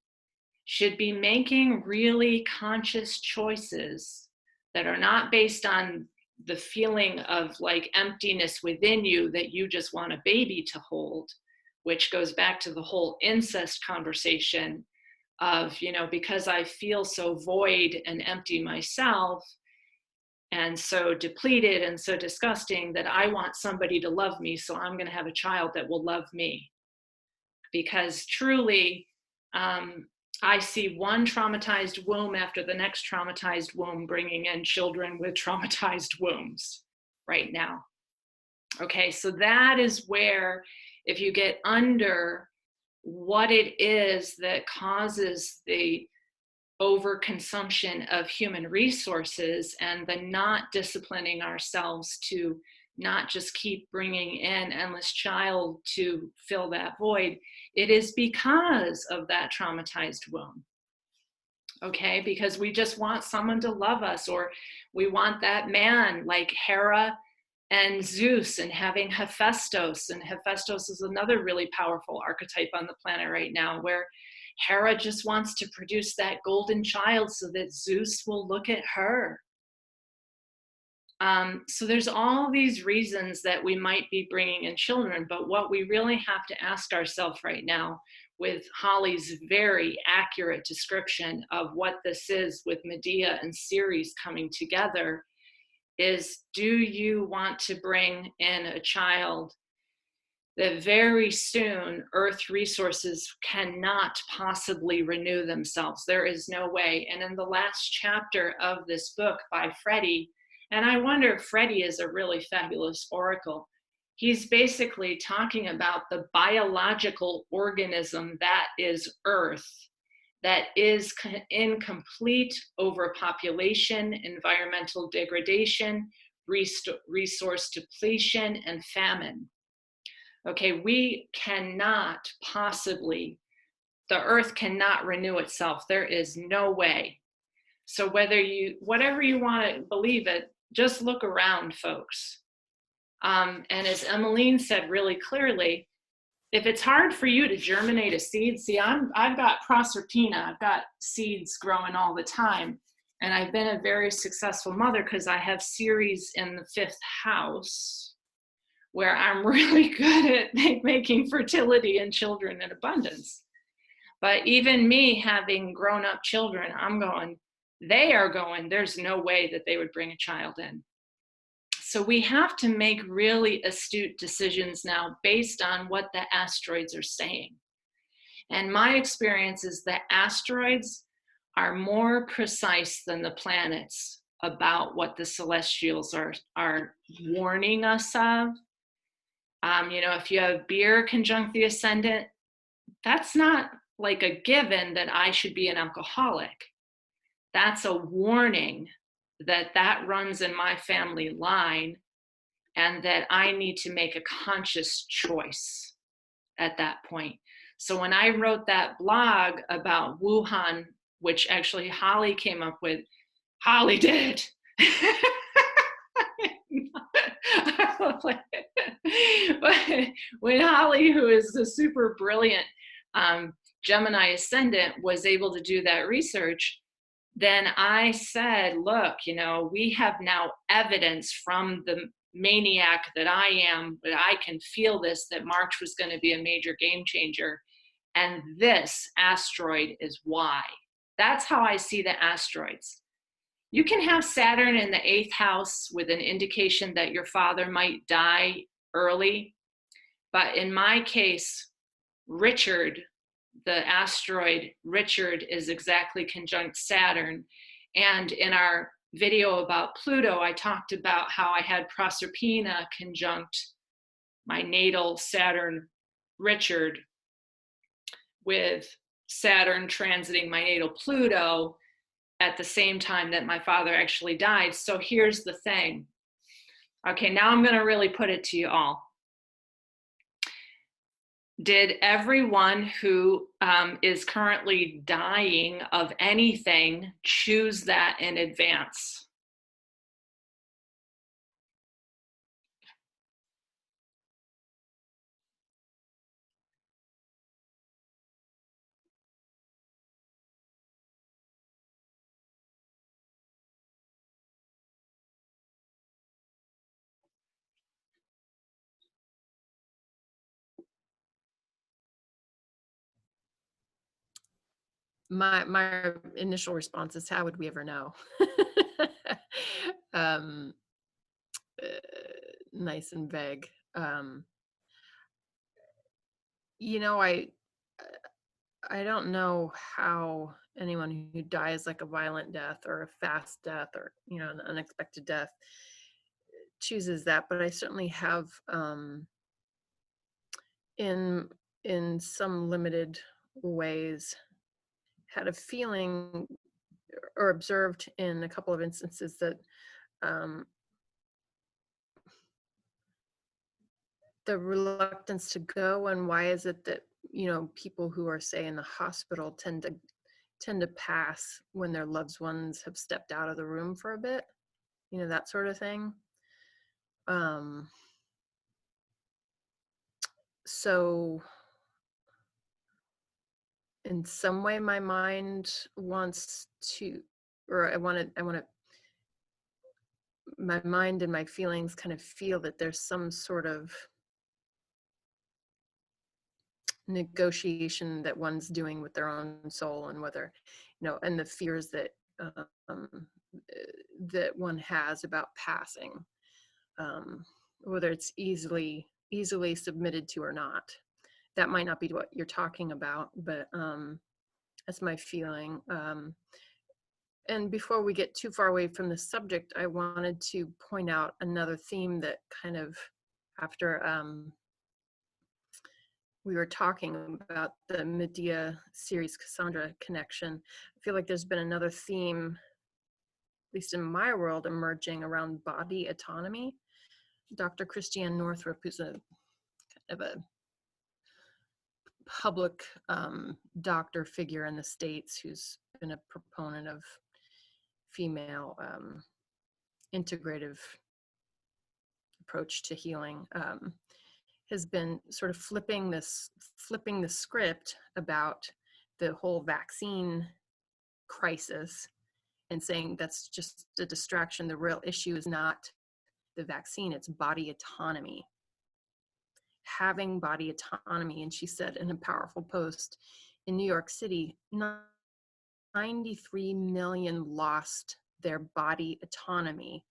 should be making really conscious choices that are not based on the feeling of like emptiness within you that you just want a baby to hold, which goes back to the whole incest conversation of, you know, because I feel so void and empty myself and so depleted and so disgusting that I want somebody to love me, so I'm going to have a child that will love me. Because truly, I see one traumatized womb after the next traumatized womb bringing in children with traumatized wombs right now. Okay, so that is where, if you get under what it is that causes the overconsumption of human resources and the not disciplining ourselves to not just keep bringing in endless child to fill that void, it is because of that traumatized womb. Okay, because we just want someone to love us, or we want that man like Hera and Zeus, and having Hephaestus. And Hephaestus is another really powerful archetype on the planet right now, where Hera just wants to produce that golden child so that Zeus will look at her. So there's all these reasons that we might be bringing in children, but what we really have to ask ourselves right now, with Holly's very accurate description of what this is with Medea and Ceres coming together, is do you want to bring in a child that very soon Earth resources cannot possibly renew themselves? There is no way. And in the last chapter of this book by Freddie, and I wonder if Freddie is a really fabulous oracle, he's basically talking about the biological organism that is Earth, that is in complete overpopulation, environmental degradation, resource depletion, and famine. Okay, we cannot possibly, the Earth cannot renew itself. There is no way. So whatever you want to believe it, just look around, folks. And as Emmeline said really clearly, if it's hard for you to germinate a seed, see, I've got Proserpina, I've got seeds growing all the time. And I've been a very successful mother because I have Ceres in the 5th house, where I'm really good at making fertility and children in abundance. But even me having grown up children, I'm going, there's no way that they would bring a child in. So we have to make really astute decisions now based on what the asteroids are saying. And my experience is that asteroids are more precise than the planets about what the celestials are warning us of. If you have beer conjunct the ascendant, that's not like a given that I should be an alcoholic. That's a warning that runs in my family line and that I need to make a conscious choice at that point. So when I wrote that blog about Wuhan, which actually Holly came up with, Holly did it. But when Holly, who is a super brilliant Gemini ascendant, was able to do that research, then I said, look, we have now evidence from the maniac that I am, but I can feel this, that March was going to be a major game changer. And this asteroid is why. That's how I see the asteroids. You can have Saturn in the 8th house with an indication that your father might die early. But in my case, Richard, the asteroid Richard, is exactly conjunct Saturn. And in our video about Pluto, I talked about how I had Proserpina conjunct my natal Saturn Richard with Saturn transiting my natal Pluto at the same time that my father actually died. So here's the thing. Okay, now I'm going to really put it to you all. Did everyone who is currently dying of anything choose that in advance? My initial response is, how would we ever know? Nice and vague. I don't know how anyone who dies like a violent death or a fast death or an unexpected death chooses that, but I certainly have in some limited ways had a feeling or observed in a couple of instances that the reluctance to go, and why is it that people who are, say, in the hospital tend to pass when their loved ones have stepped out of the room for a bit, that sort of thing. So in some way my mind wants to, or I want to, my mind and my feelings kind of feel that there's some sort of negotiation that one's doing with their own soul, and whether, and the fears that that one has about passing, whether it's easily submitted to or not. That might not be what you're talking about, but that's my feeling. And before we get too far away from the subject, I wanted to point out another theme that kind of, after we were talking about the Medea series Cassandra connection, I feel like there's been another theme, at least in my world, emerging around body autonomy. Dr. Christiane Northrup, who's a kind of a public doctor figure in the States, who's been a proponent of female integrative approach to healing, has been sort of flipping the script about the whole vaccine crisis and saying that's just a distraction. The real issue is not the vaccine, it's body autonomy. Having body autonomy. And she said in a powerful post, in New York City, 93 million lost their body autonomy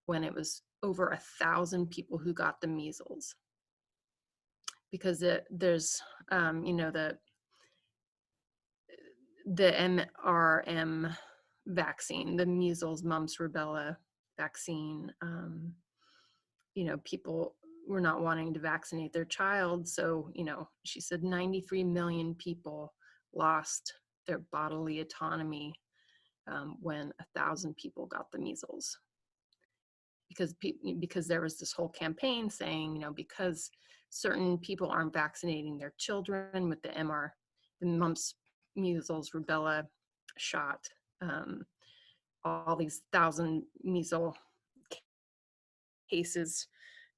when it was over 1,000 people who got the measles. Because there's, the MRM vaccine, the measles, mumps, rubella vaccine, people were not wanting to vaccinate their child. So, she said 93 million people lost their bodily autonomy when 1,000 people got the measles. Because there was this whole campaign saying, because certain people aren't vaccinating their children with the mumps, measles, rubella shot, all these 1,000 measles cases,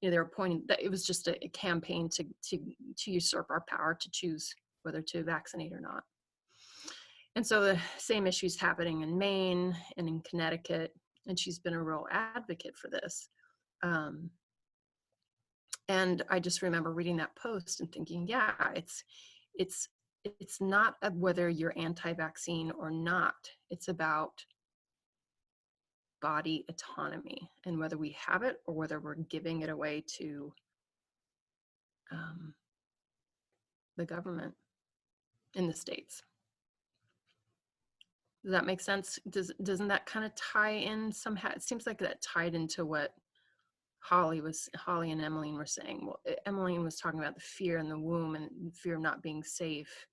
they were pointing that it was just a campaign to usurp our power to choose whether to vaccinate or not. And so the same issues happening in Maine and in Connecticut, and she's been a real advocate for this. And I just remember reading that post and thinking, yeah, it's not whether you're anti-vaccine or not. It's about body autonomy and whether we have it or whether we're giving it away to the government in the States. Does that make sense? Doesn't that kind of tie in somehow? It seems like that tied into what Holly and Emmeline were saying. Well, Emmeline was talking about the fear in the womb and fear of not being safe.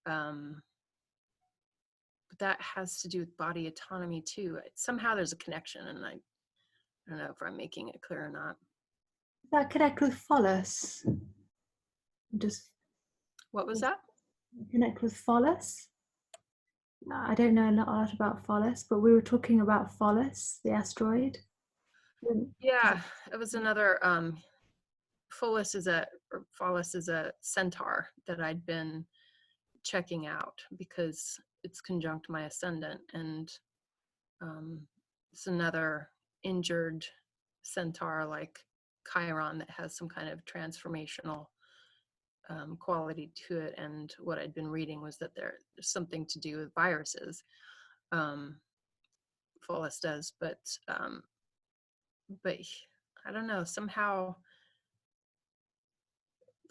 But that has to do with body autonomy too. Somehow there's a connection, and I don't know if I'm making it clear or not. Does that connect with phallus? What was that? Connect with phallus? I don't know a lot about phallus, but we were talking about phallus, the asteroid. Yeah, it was another. Phallus is a centaur that I'd been checking out because it's conjunct my ascendant, and it's another injured centaur like Chiron that has some kind of transformational quality to it. And what I'd been reading was that there's something to do with viruses. Phallus does, but I don't know, somehow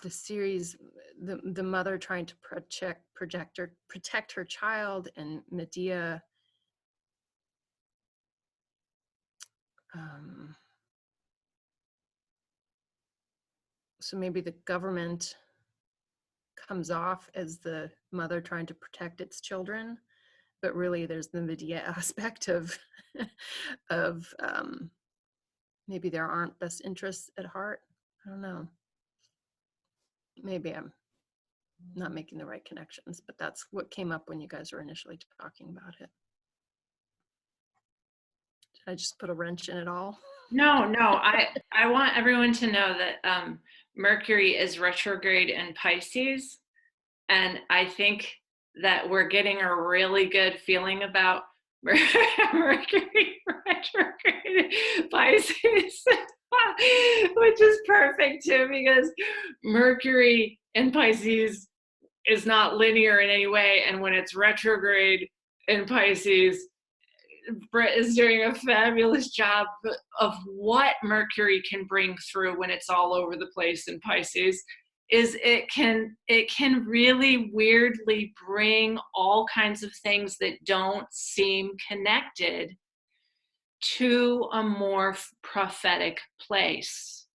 the series, the mother trying to protect her child, and Medea so maybe the government comes off as the mother trying to protect its children, but really there's the Medea aspect of maybe there aren't best interests at heart. I don't know. Maybe I'm not making the right connections, but that's what came up when you guys were initially talking about it. Did I just put a wrench in it all? No, I want everyone to know that Mercury is retrograde in Pisces, and I think that we're getting a really good feeling about Mercury retrograde Pisces, which is perfect too, because Mercury in Pisces is not linear in any way. And when it's retrograde in Pisces, Britt is doing a fabulous job of what Mercury can bring through when it's all over the place in Pisces. Is it can really weirdly bring all kinds of things that don't seem connected to a more prophetic place.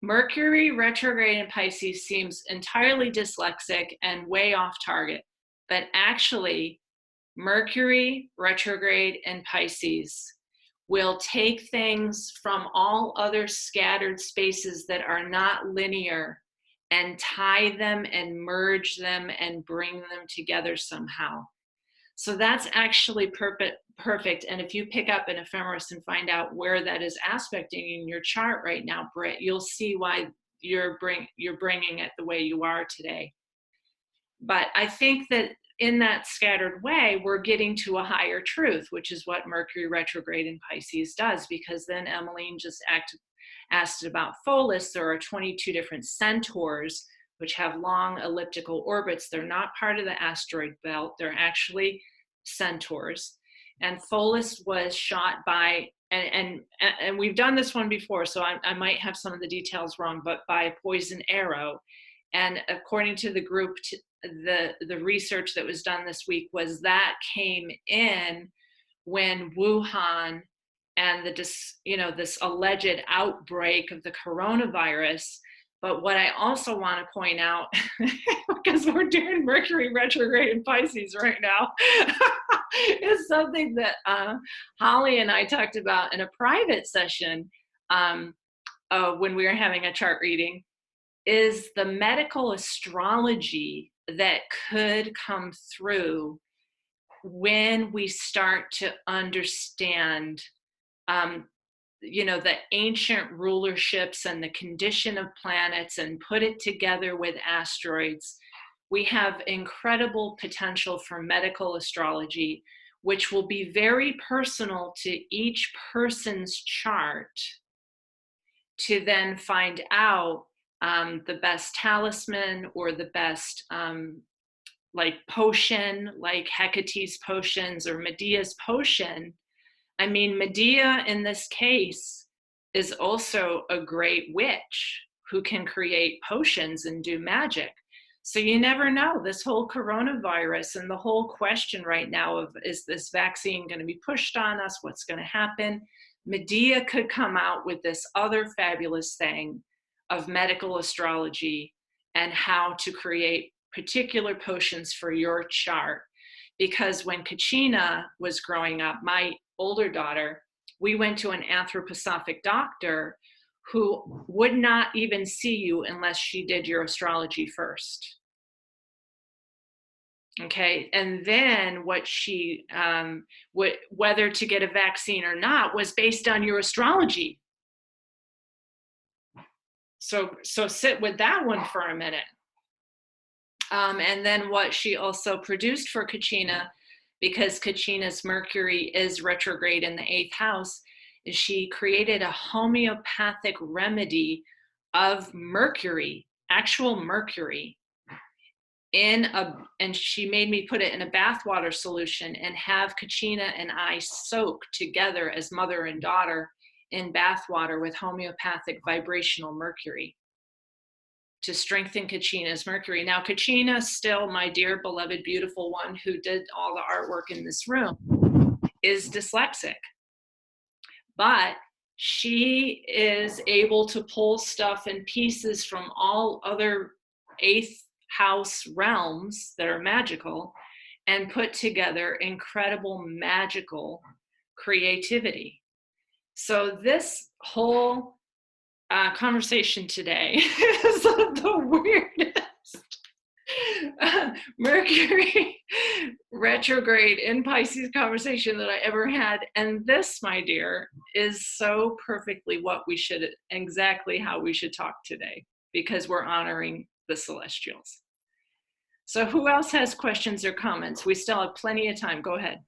Mercury retrograde in Pisces seems entirely dyslexic and way off target, but actually Mercury retrograde in Pisces will take things from all other scattered spaces that are not linear and tie them and merge them and bring them together somehow. So that's actually perfect. And if you pick up an ephemeris and find out where that is aspecting in your chart right now, Britt, you'll see why you're bringing it the way you are today. But I think that in that scattered way, we're getting to a higher truth, which is what Mercury retrograde in Pisces does, because then Emmeline just asked about Pholus. There are 22 different centaurs, which have long elliptical orbits. They're not part of the asteroid belt. They're actually centaurs. And Pholus was shot by, and we've done this one before, so I might have some of the details wrong, but by a poison arrow. And according to the group, the research that was done this week was that came in when Wuhan and this alleged outbreak of the coronavirus. But what I also want to point out, because we're doing Mercury retrograde in Pisces right now, is something that Holly and I talked about in a private session when we were having a chart reading, is the medical astrology that could come through when we start to understand the ancient rulerships and the condition of planets and put it together with asteroids. We have incredible potential for medical astrology, which will be very personal to each person's chart, to then find out the best talisman or the best potion, like Hecate's potions or Medea's potion. I mean, Medea in this case is also a great witch who can create potions and do magic. So you never know. This whole coronavirus and the whole question right now of, is this vaccine going to be pushed on us? What's going to happen? Medea could come out with this other fabulous thing of medical astrology and how to create particular potions for your chart. Because when Kachina was growing up, my older daughter, we went to an anthroposophic doctor who would not even see you unless she did your astrology first. Okay, and then what she, whether to get a vaccine or not, was based on your astrology. So sit with that one for a minute. And then what she also produced for Kachina, because Kachina's Mercury is retrograde in the 8th house, is she created a homeopathic remedy of mercury, actual mercury, and she made me put it in a bathwater solution and have Kachina and I soak together as mother and daughter in bathwater with homeopathic vibrational mercury to strengthen Kachina's Mercury. Now, Kachina, still my dear, beloved, beautiful one who did all the artwork in this room, is dyslexic. But she is able to pull stuff in pieces from all other 8th house realms that are magical and put together incredible magical creativity. So this whole conversation today is the weirdest Mercury retrograde in Pisces conversation that I ever had. And this, my dear, is so perfectly exactly how we should talk today, because we're honoring the celestials. So who else has questions or comments? We still have plenty of time. Go ahead.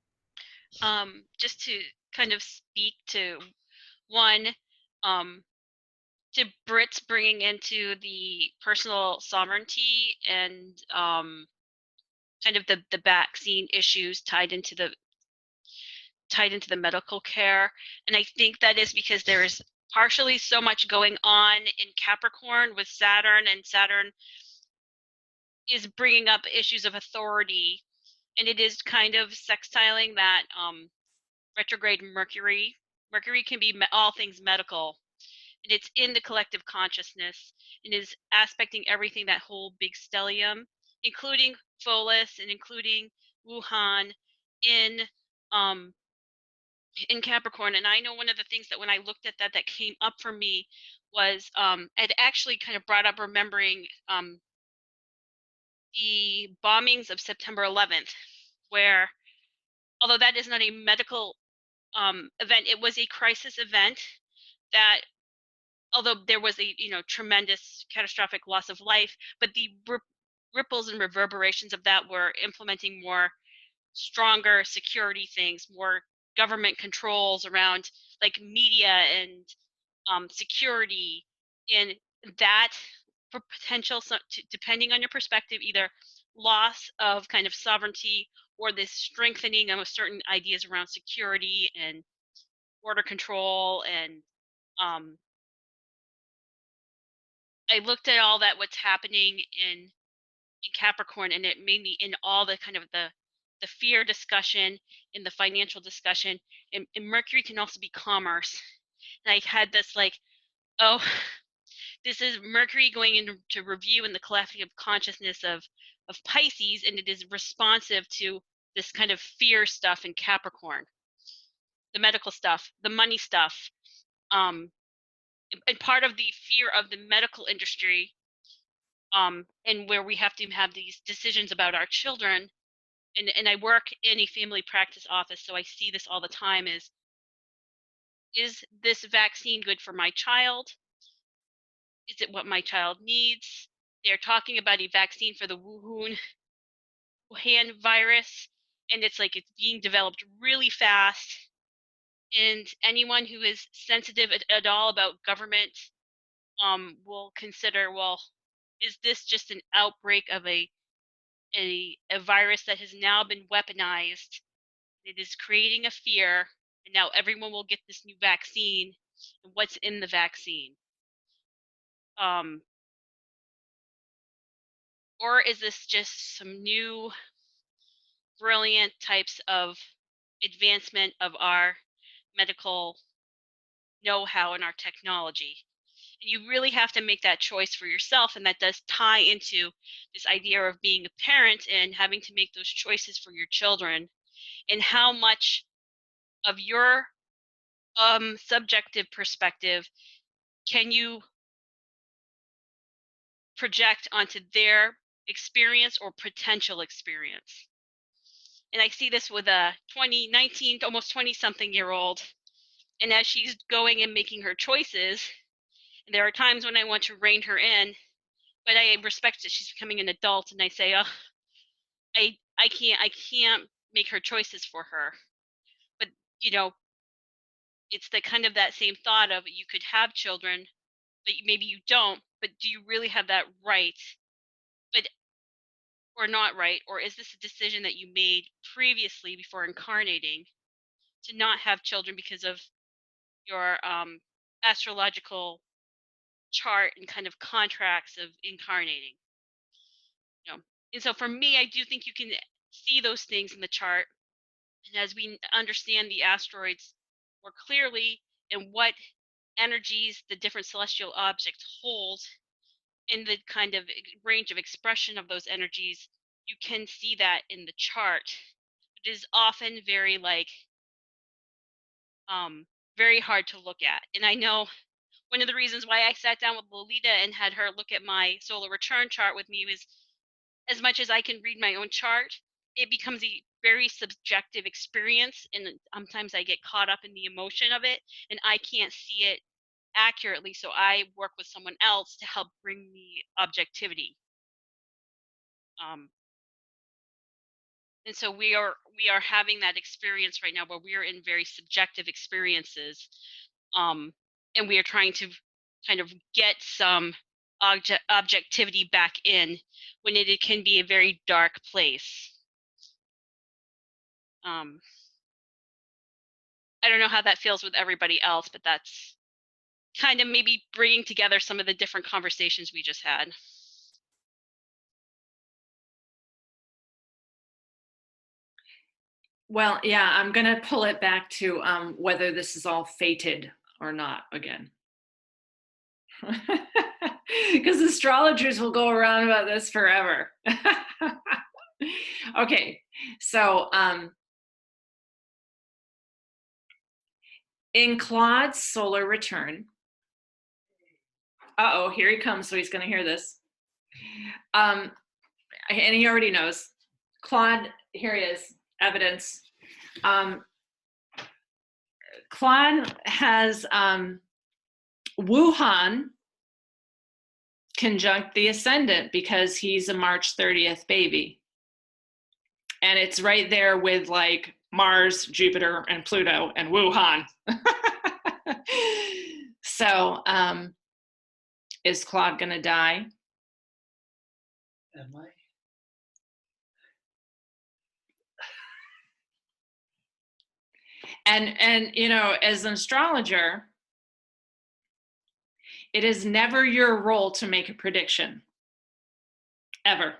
Just to kind of speak to one, to Brits bringing into the personal sovereignty and kind of the vaccine issues tied into the medical care. And I think that is because there is partially so much going on in Capricorn with Saturn, and Saturn is bringing up issues of authority, and it is kind of sextiling that retrograde Mercury. Mercury can be all things medical, and it's in the collective consciousness and is aspecting everything, that whole big stellium, including Pholus and including Wuhan in Capricorn. And I know one of the things that when I looked at that came up for me was it actually kind of brought up remembering the bombings of September 11th, where although that is not a medical event, it was a crisis event that, although there was a tremendous catastrophic loss of life, but the ripples and reverberations of that were implementing more stronger security things, more government controls around like media and security, and that for potential, depending on your perspective, either loss of kind of sovereignty or this strengthening of certain ideas around security and border control. And I looked at all that, what's happening in Capricorn, and it made me in all the kind of the fear discussion, in the financial discussion, and Mercury can also be commerce. And I had this like, oh, this is Mercury going into review in the collective consciousness of Pisces, and it is responsive to this kind of fear stuff in Capricorn, the medical stuff, the money stuff, and part of the fear of the medical industry, and where we have to have these decisions about our children. And I work in a family practice office, so I see this all the time, is this vaccine good for my child? Is it what my child needs? They're talking about a vaccine for the Wuhan virus, and it's like it's being developed really fast. And anyone who is sensitive at all about government will consider, well, is this just an outbreak of a virus that has now been weaponized? It is creating a fear, and now everyone will get this new vaccine. And what's in the vaccine? Or is this just some new brilliant types of advancement of our medical know-how and our technology? And you really have to make that choice for yourself, and that does tie into this idea of being a parent and having to make those choices for your children, and how much of your subjective perspective can you project onto their experience or potential experience. And I see this with a 19, almost 20-something-year-old, and as she's going and making her choices, there are times when I want to rein her in, but I respect that she's becoming an adult, and I say, oh, I can't make her choices for her. But it's the kind of that same thought of, you could have children, but maybe you don't, but do you really have that right? But or not right, or is this a decision that you made previously before incarnating to not have children because of your astrological chart and kind of contracts of incarnating? And so for me, I do think you can see those things in the chart, and as we understand the asteroids more clearly and what energies the different celestial objects hold, in the kind of range of expression of those energies, you can see that in the chart. It is often very very hard to look at. And I know one of the reasons why I sat down with Lolita and had her look at my solar return chart with me was, as much as I can read my own chart, it becomes a very subjective experience, and sometimes I get caught up in the emotion of it, and I can't see it accurately, so I work with someone else to help bring me objectivity. And so we are having that experience right now where we are in very subjective experiences, and we are trying to kind of get some objectivity back in when it can be a very dark place. I don't know how that feels with everybody else, but that's kind of maybe bringing together some of the different conversations we just had. Well, yeah, I'm going to pull it back to whether this is all fated or not again. Because astrologers will go around about this forever. Okay, so in Claude's solar return, uh-oh, here he comes, so he's going to hear this. And he already knows. Claude, here he is, evidence. Claude has Wuhan conjunct the ascendant because he's a March 30th baby. And it's right there with like Mars, Jupiter, and Pluto, and Wuhan. So is Claude gonna die? Am I? And you know, as an astrologer, it is never your role to make a prediction, ever.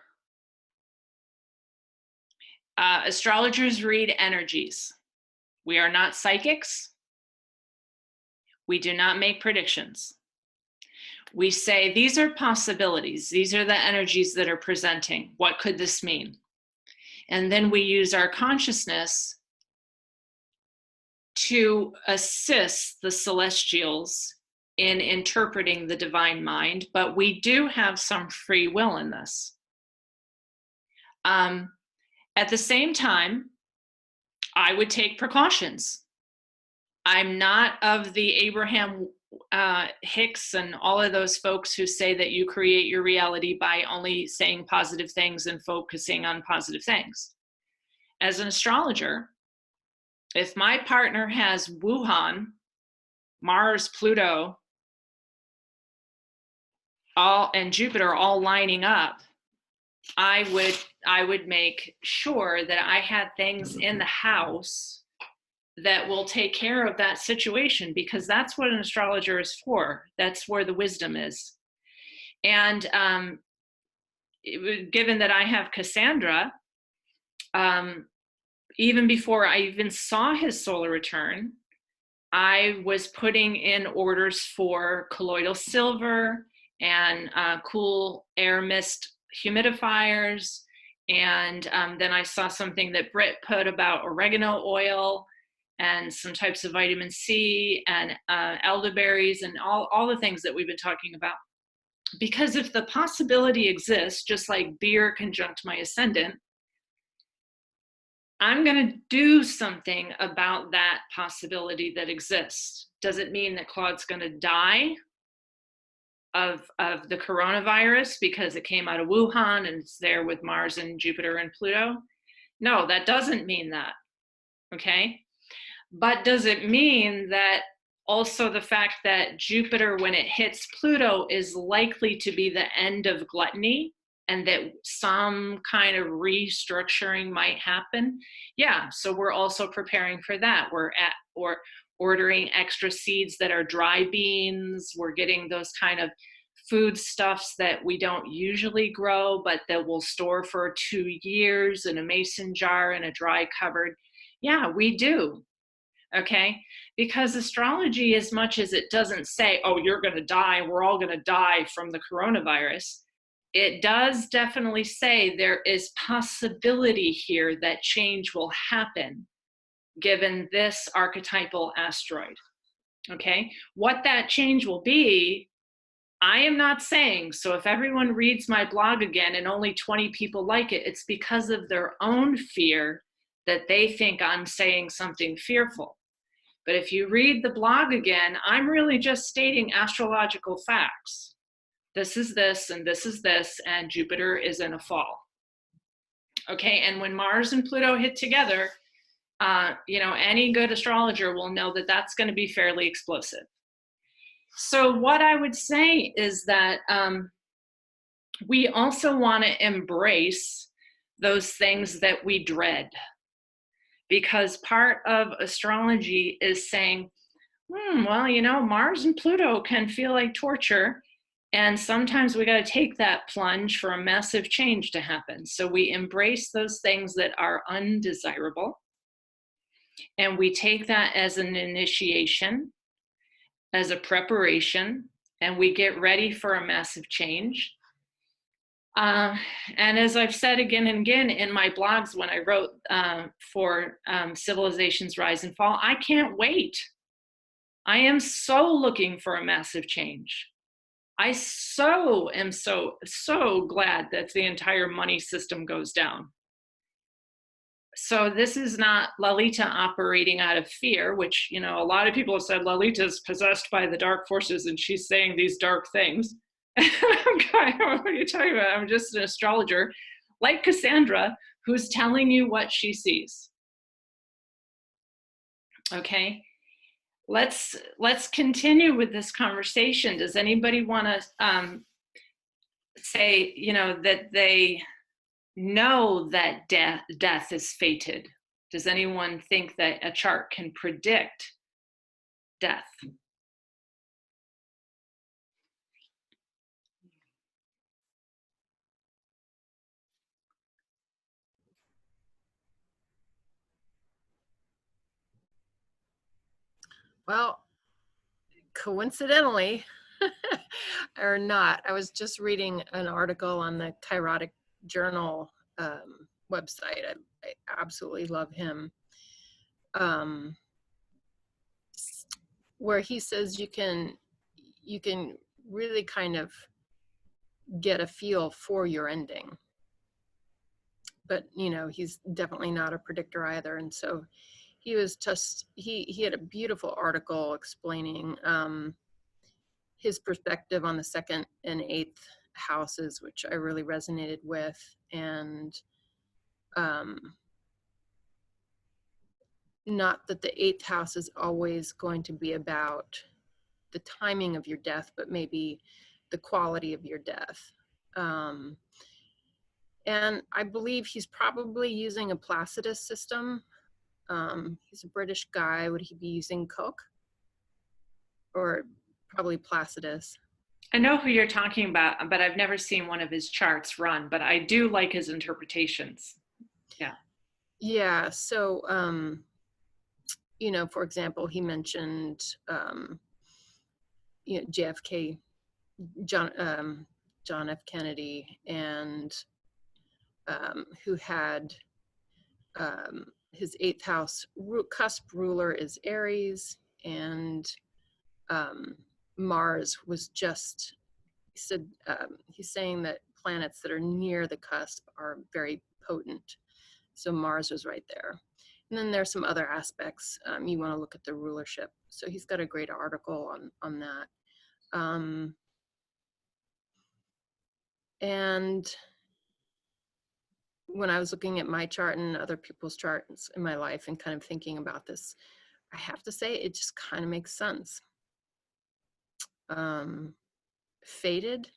Astrologers read energies. We are not psychics. We do not make predictions. We say, these are possibilities. These are the energies that are presenting. What could this mean? And then we use our consciousness to assist the celestials in interpreting the divine mind, but we do have some free will in this. At the same time, I would take precautions. I'm not of the Abraham Hicks and all of those folks who say that you create your reality by only saying positive things and focusing on positive things. As an astrologer, if my partner has Wuhan, Mars, Pluto, and Jupiter all lining up, I would make sure that I had things in the house that will take care of that situation, because that's what an astrologer is for. That's where the wisdom is. And given that I have Cassandra, even before I even saw his solar return, I was putting in orders for colloidal silver and cool air mist humidifiers. And then I saw something that Britt put about oregano oil and some types of vitamin C and elderberries and all the things that we've been talking about. Because if the possibility exists, just like beer conjunct my ascendant, I'm going to do something about that possibility that exists. Does it mean that Claude's going to die of the coronavirus because it came out of Wuhan and it's there with Mars and Jupiter and Pluto? No, that doesn't mean that. Okay. But does it mean that also the fact that Jupiter, when it hits Pluto, is likely to be the end of gluttony and that some kind of restructuring might happen? Yeah, so we're also preparing for that. We're ordering extra seeds that are dry beans. We're getting those kind of foodstuffs that we don't usually grow, but that we'll store for 2 years in a mason jar in a dry cupboard. Yeah, we do. Okay, because astrology, as much as it doesn't say, oh, you're going to die, we're all going to die from the coronavirus, it does definitely say there is possibility here that change will happen given this archetypal asteroid. Okay, what that change will be, I am not saying. So if everyone reads my blog again and only 20 people like it, it's because of their own fear that they think I'm saying something fearful. But if you read the blog again, I'm really just stating astrological facts. This is this, and this is this, and Jupiter is in a fall. Okay, and when Mars and Pluto hit together, you know, any good astrologer will know that that's going to be fairly explosive. So what I would say is that we also want to embrace those things that we dread, because part of astrology is saying, well, you know, Mars and Pluto can feel like torture. And sometimes we got to take that plunge for a massive change to happen. So we embrace those things that are undesirable. And we take that as an initiation, as a preparation, and we get ready for a massive change. And as I've said again and again in my blogs when I wrote for Civilization's Rise and Fall, I can't wait. I am so looking for a massive change. I am so glad that the entire money system goes down. So this is not Lalita operating out of fear, which, you know, a lot of people have said Lalita is possessed by the dark forces and she's saying these dark things. Okay, what are you talking about? I'm just an astrologer like Cassandra who's telling you what she sees. Okay, let's continue with this conversation. Does anybody want to say, you know, that they know that death is fated? Does anyone think that a chart can predict death? Well, coincidentally or not, I was just reading an article on the Kairotic Journal website. I absolutely love him. Where he says you can really kind of get a feel for your ending. But, you know, he's definitely not a predictor either. And so he was just, he had a beautiful article explaining his perspective on the 2nd and 8th houses, which I really resonated with. And not that the 8th house is always going to be about the timing of your death, but maybe the quality of your death. And I believe he's probably using a Placidus system. He's a British guy. Would he be using Koch? Or probably Placidus? I know who you're talking about, but I've never seen one of his charts run, but I do like his interpretations. Yeah. Yeah, so, you know, for example, he mentioned, you know, JFK, John F. Kennedy, and who had his 8th house cusp ruler is Aries, and Mars was just, he said, he's saying that planets that are near the cusp are very potent. So Mars was right there. And then there's some other aspects. You want to look at the rulership. So he's got a great article on that. And when I was looking at my chart and other people's charts in my life and kind of thinking about this, I have to say it just kind of makes sense. Fated,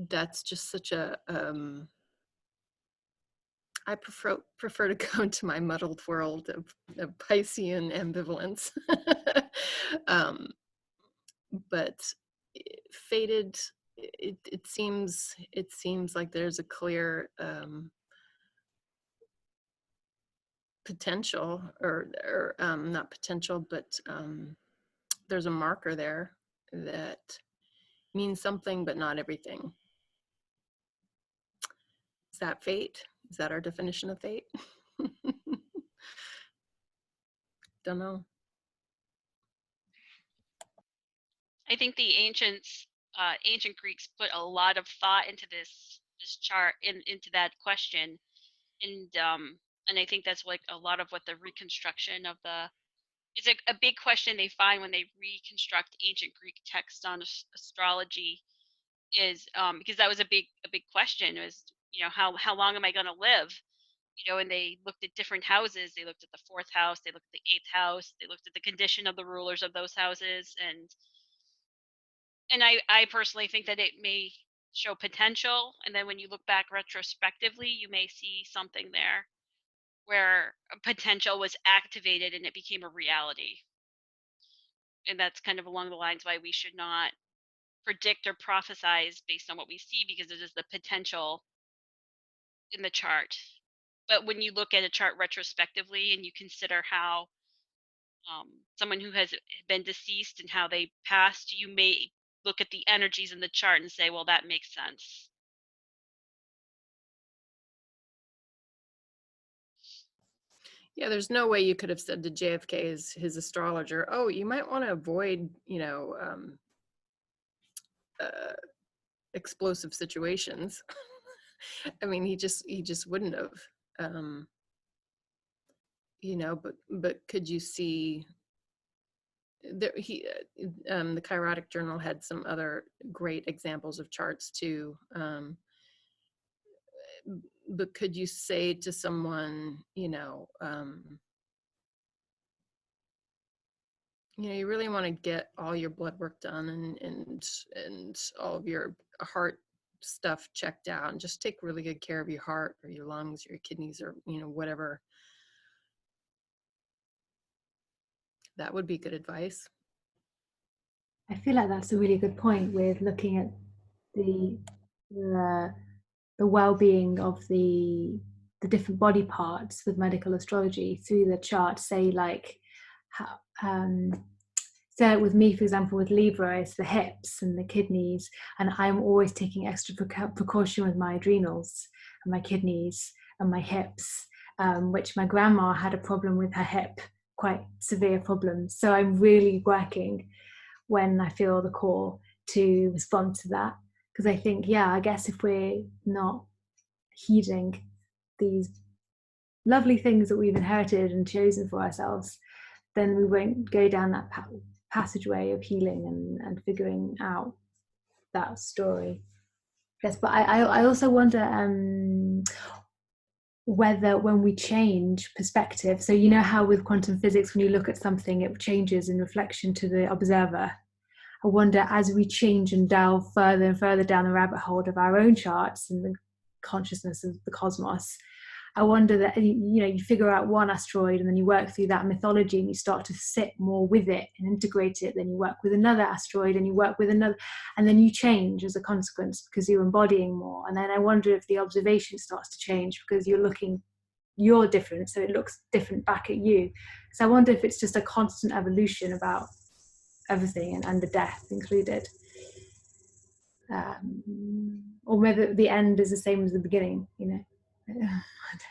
that's just such a, I prefer to go into my muddled world of Piscean ambivalence. But fated, it seems like there's a clear potential, or not potential, but there's a marker there that means something, but not everything. Is that fate? Is that our definition of fate? Don't know. I think the ancient Greeks put a lot of thought into this chart, into that question, and I think that's like a lot of what the reconstruction of it's a big question they find when they reconstruct ancient Greek texts on astrology is, because that was a big question, was how long am I going to live? And they looked at different houses. They looked at the fourth house, they looked at the eighth house, they looked at the condition of the rulers of those houses, and I personally think that it may show potential, and then when you look back retrospectively, you may see something there where a potential was activated and it became a reality. And that's kind of along the lines why we should not predict or prophesize based on what we see, because it is the potential in the chart. But when you look at a chart retrospectively and you consider how someone who has been deceased and how they passed, you may look at the energies in the chart and say, well, that makes sense. Yeah, there's no way you could have said to JFK, his astrologer, oh, you might want to avoid, explosive situations. I mean, he just wouldn't have. But could you see there? The Chirotic Journal had some other great examples of charts too. But could you say to someone, you really want to get all your blood work done and all of your heart stuff checked out, and just take really good care of your heart or your lungs, your kidneys, or whatever. That would be good advice. I feel like that's a really good point with looking at the well-being of the different body parts with medical astrology through the chart. Say like how, so with me, for example, with Libra, it's the hips and the kidneys, and I'm always taking extra precaution with my adrenals and my kidneys and my hips, which my grandma had a problem with her hip, quite severe problems. So I'm really working when I feel the call to respond to that, because I think, I guess if we're not heeding these lovely things that we've inherited and chosen for ourselves, then we won't go down that passageway of healing and figuring out that story. Yes, but I also wonder whether when we change perspective, so how with quantum physics, when you look at something, it changes in reflection to the observer. I wonder, as we change and delve further and further down the rabbit hole of our own charts and the consciousness of the cosmos, I wonder that you figure out one asteroid and then you work through that mythology and you start to sit more with it and integrate it. Then you work with another asteroid and you work with another, and then you change as a consequence because you're embodying more. And then I wonder if the observation starts to change because you're different, so it looks different back at you. So I wonder if it's just a constant evolution about everything and the death included, or whether the end is the same as the beginning. I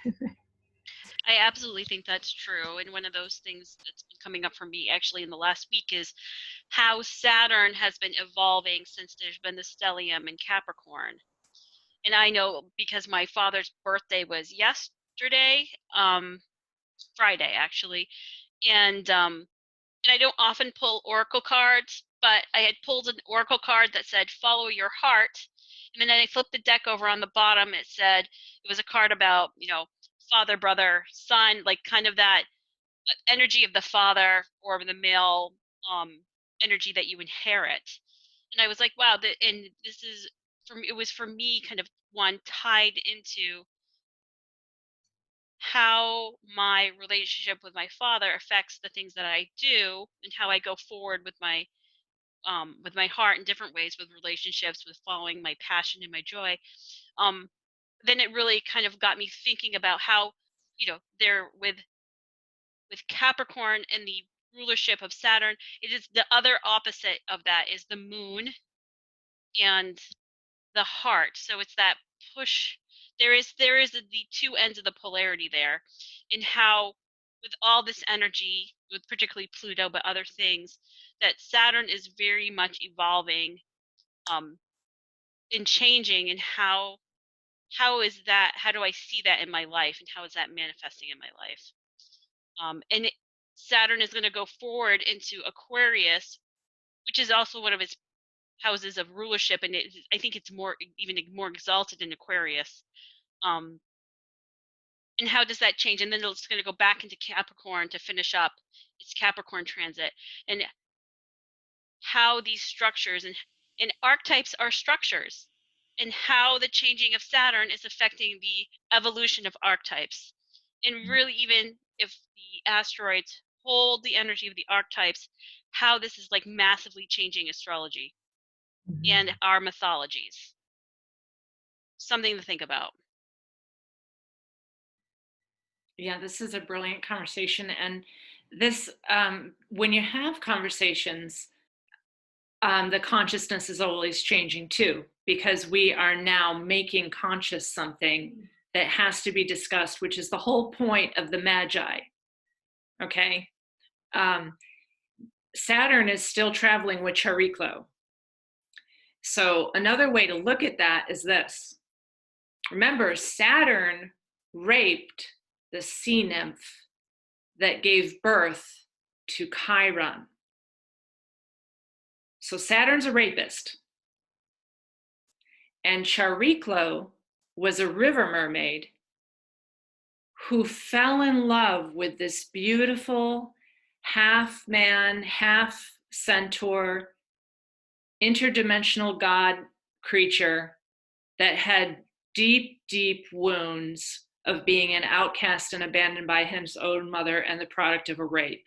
don't know. I absolutely think that's true. And one of those things that's been coming up for me actually in the last week is how Saturn has been evolving since there's been the stellium in Capricorn. And I know because my father's birthday was yesterday, Friday actually, and I don't often pull oracle cards, but I had pulled an oracle card that said follow your heart, and then I flipped the deck over. On the bottom it said, it was a card about father, brother, son, like kind of that energy of the father or the male energy that you inherit. And I was like, wow, and this is it was for me kind of one tied into how my relationship with my father affects the things that I do and how I go forward with my heart in different ways, with relationships, with following my passion and my joy. Then it really kind of got me thinking about how there with Capricorn and the rulership of Saturn, it is the other opposite of that is the moon and the heart. So it's that push. There is the two ends of the polarity there, in how with all this energy, with particularly Pluto, but other things, that Saturn is very much evolving and changing. And how is that, how do I see that in my life, and how is that manifesting in my life? Saturn is going to go forward into Aquarius, which is also one of its houses of rulership, and I think it's even more exalted in Aquarius. And how does that change? And then it's going to go back into Capricorn to finish up its Capricorn transit, and how these structures and archetypes are structures, and how the changing of Saturn is affecting the evolution of archetypes. And really, even if the asteroids hold the energy of the archetypes, how this is like massively changing astrology and our mythologies. Something to think about. Yeah, this is a brilliant conversation. And this, when you have conversations, the consciousness is always changing too, because we are now making conscious something that has to be discussed, which is the whole point of the Magi. Okay. Saturn is still traveling with Chariklo. So another way to look at that is this. Remember, Saturn raped the sea nymph that gave birth to Chiron. So Saturn's a rapist. And Chariklo was a river mermaid who fell in love with this beautiful half man, half centaur, interdimensional god creature that had deep, deep wounds of being an outcast and abandoned by his own mother and the product of a rape.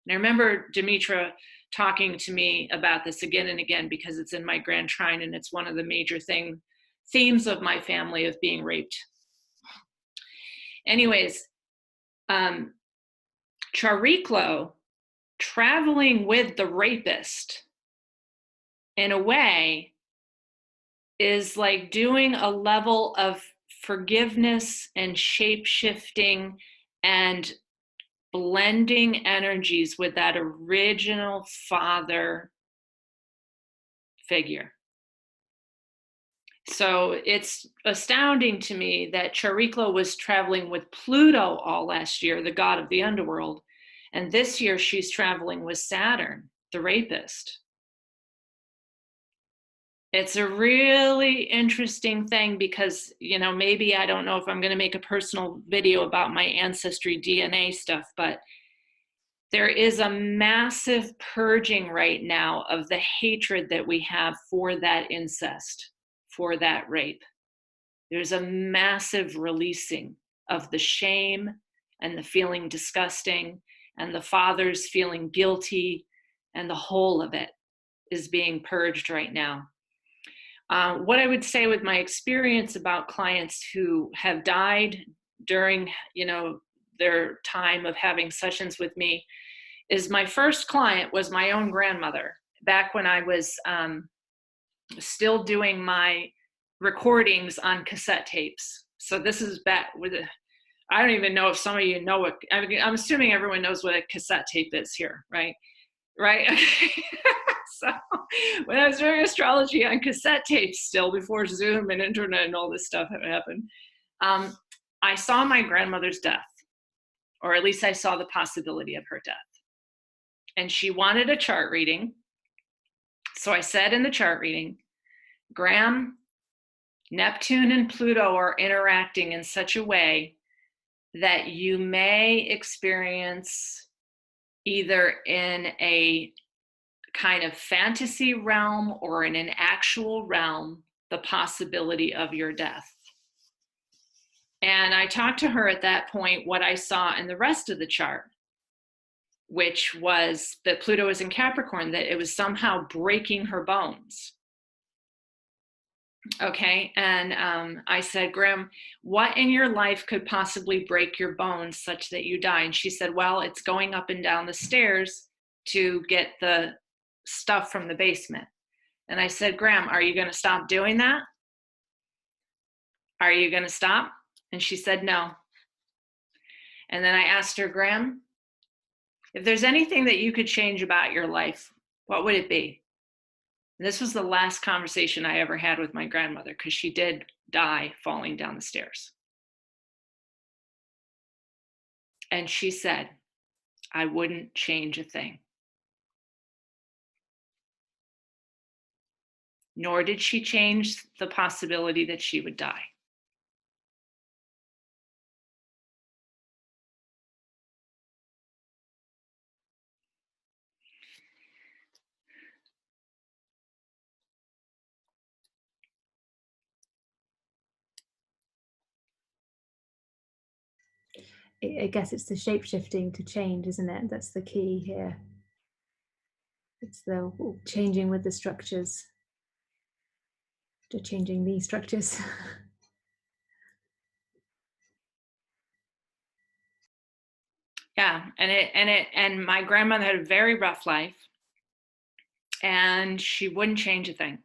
And I remember Demetra talking to me about this again and again, because it's in my grand trine and it's one of the major themes of my family of being raped. Anyways, Chariklo traveling with the rapist in a way is like doing a level of forgiveness and shape-shifting and blending energies with that original father figure. So it's astounding to me that Chariklo was traveling with Pluto all last year, the god of the underworld, and this year she's traveling with Saturn, the rapist. It's a really interesting thing because, you know, maybe I don't know if I'm going to make a personal video about my ancestry DNA stuff, but there is a massive purging right now of the hatred that we have for that incest, for that rape. There's a massive releasing of the shame and the feeling disgusting and the fathers feeling guilty, and the whole of it is being purged right now. What I would say with my experience about clients who have died during, you know, their time of having sessions with me is my first client was my own grandmother back when I was still doing my recordings on cassette tapes. So this is back with I don't even know if some of you know what, I'm assuming everyone knows what a cassette tape is here, right? Right? So when I was doing astrology on cassette tapes still before Zoom and internet and all this stuff happened, I saw my grandmother's death, or at least I saw the possibility of her death. And she wanted a chart reading. So I said in the chart reading, Graham, Neptune and Pluto are interacting in such a way that you may experience either in a kind of fantasy realm or in an actual realm the possibility of your death. And I talked to her at that point what I saw in the rest of the chart, which was that Pluto was in Capricorn, that it was somehow breaking her bones. Okay, and I said, Graham, what in your life could possibly break your bones such that you die? And she said, well, it's going up and down the stairs to get the stuff from the basement. And I said, Graham, are you going to stop doing that? Are you going to stop? And she said, no. And then I asked her, Graham, if there's anything that you could change about your life, what would it be? And this was the last conversation I ever had with my grandmother, because she did die falling down the stairs. And she said, I wouldn't change a thing. nor did she change the possibility that she would die. I guess it's the shape-shifting to change, isn't it? That's the key here. It's the changing with the structures, to changing these structures. Yeah, and my grandmother had a very rough life, and she wouldn't change a thing.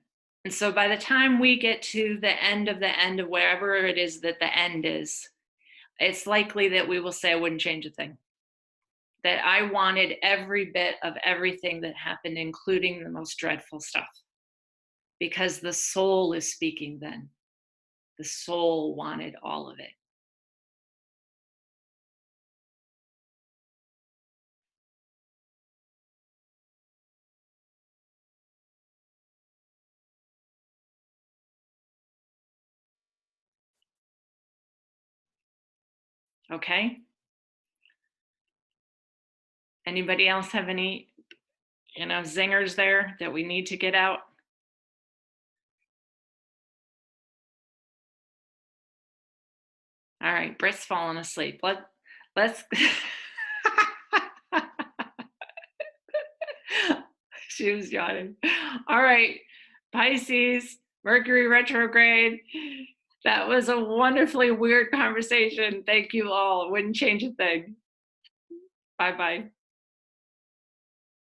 And so by the time we get to the end of wherever it is that the end is, it's likely that we will say, I wouldn't change a thing. That I wanted every bit of everything that happened, including the most dreadful stuff. Because the soul is speaking then. The soul wanted all of it. Okay? Anybody else have any, zingers there that we need to get out? All right, Britt's falling asleep. Let's she was yawning. All right, Pisces, Mercury retrograde. That was a wonderfully weird conversation. Thank you all. Wouldn't change a thing. Bye-bye.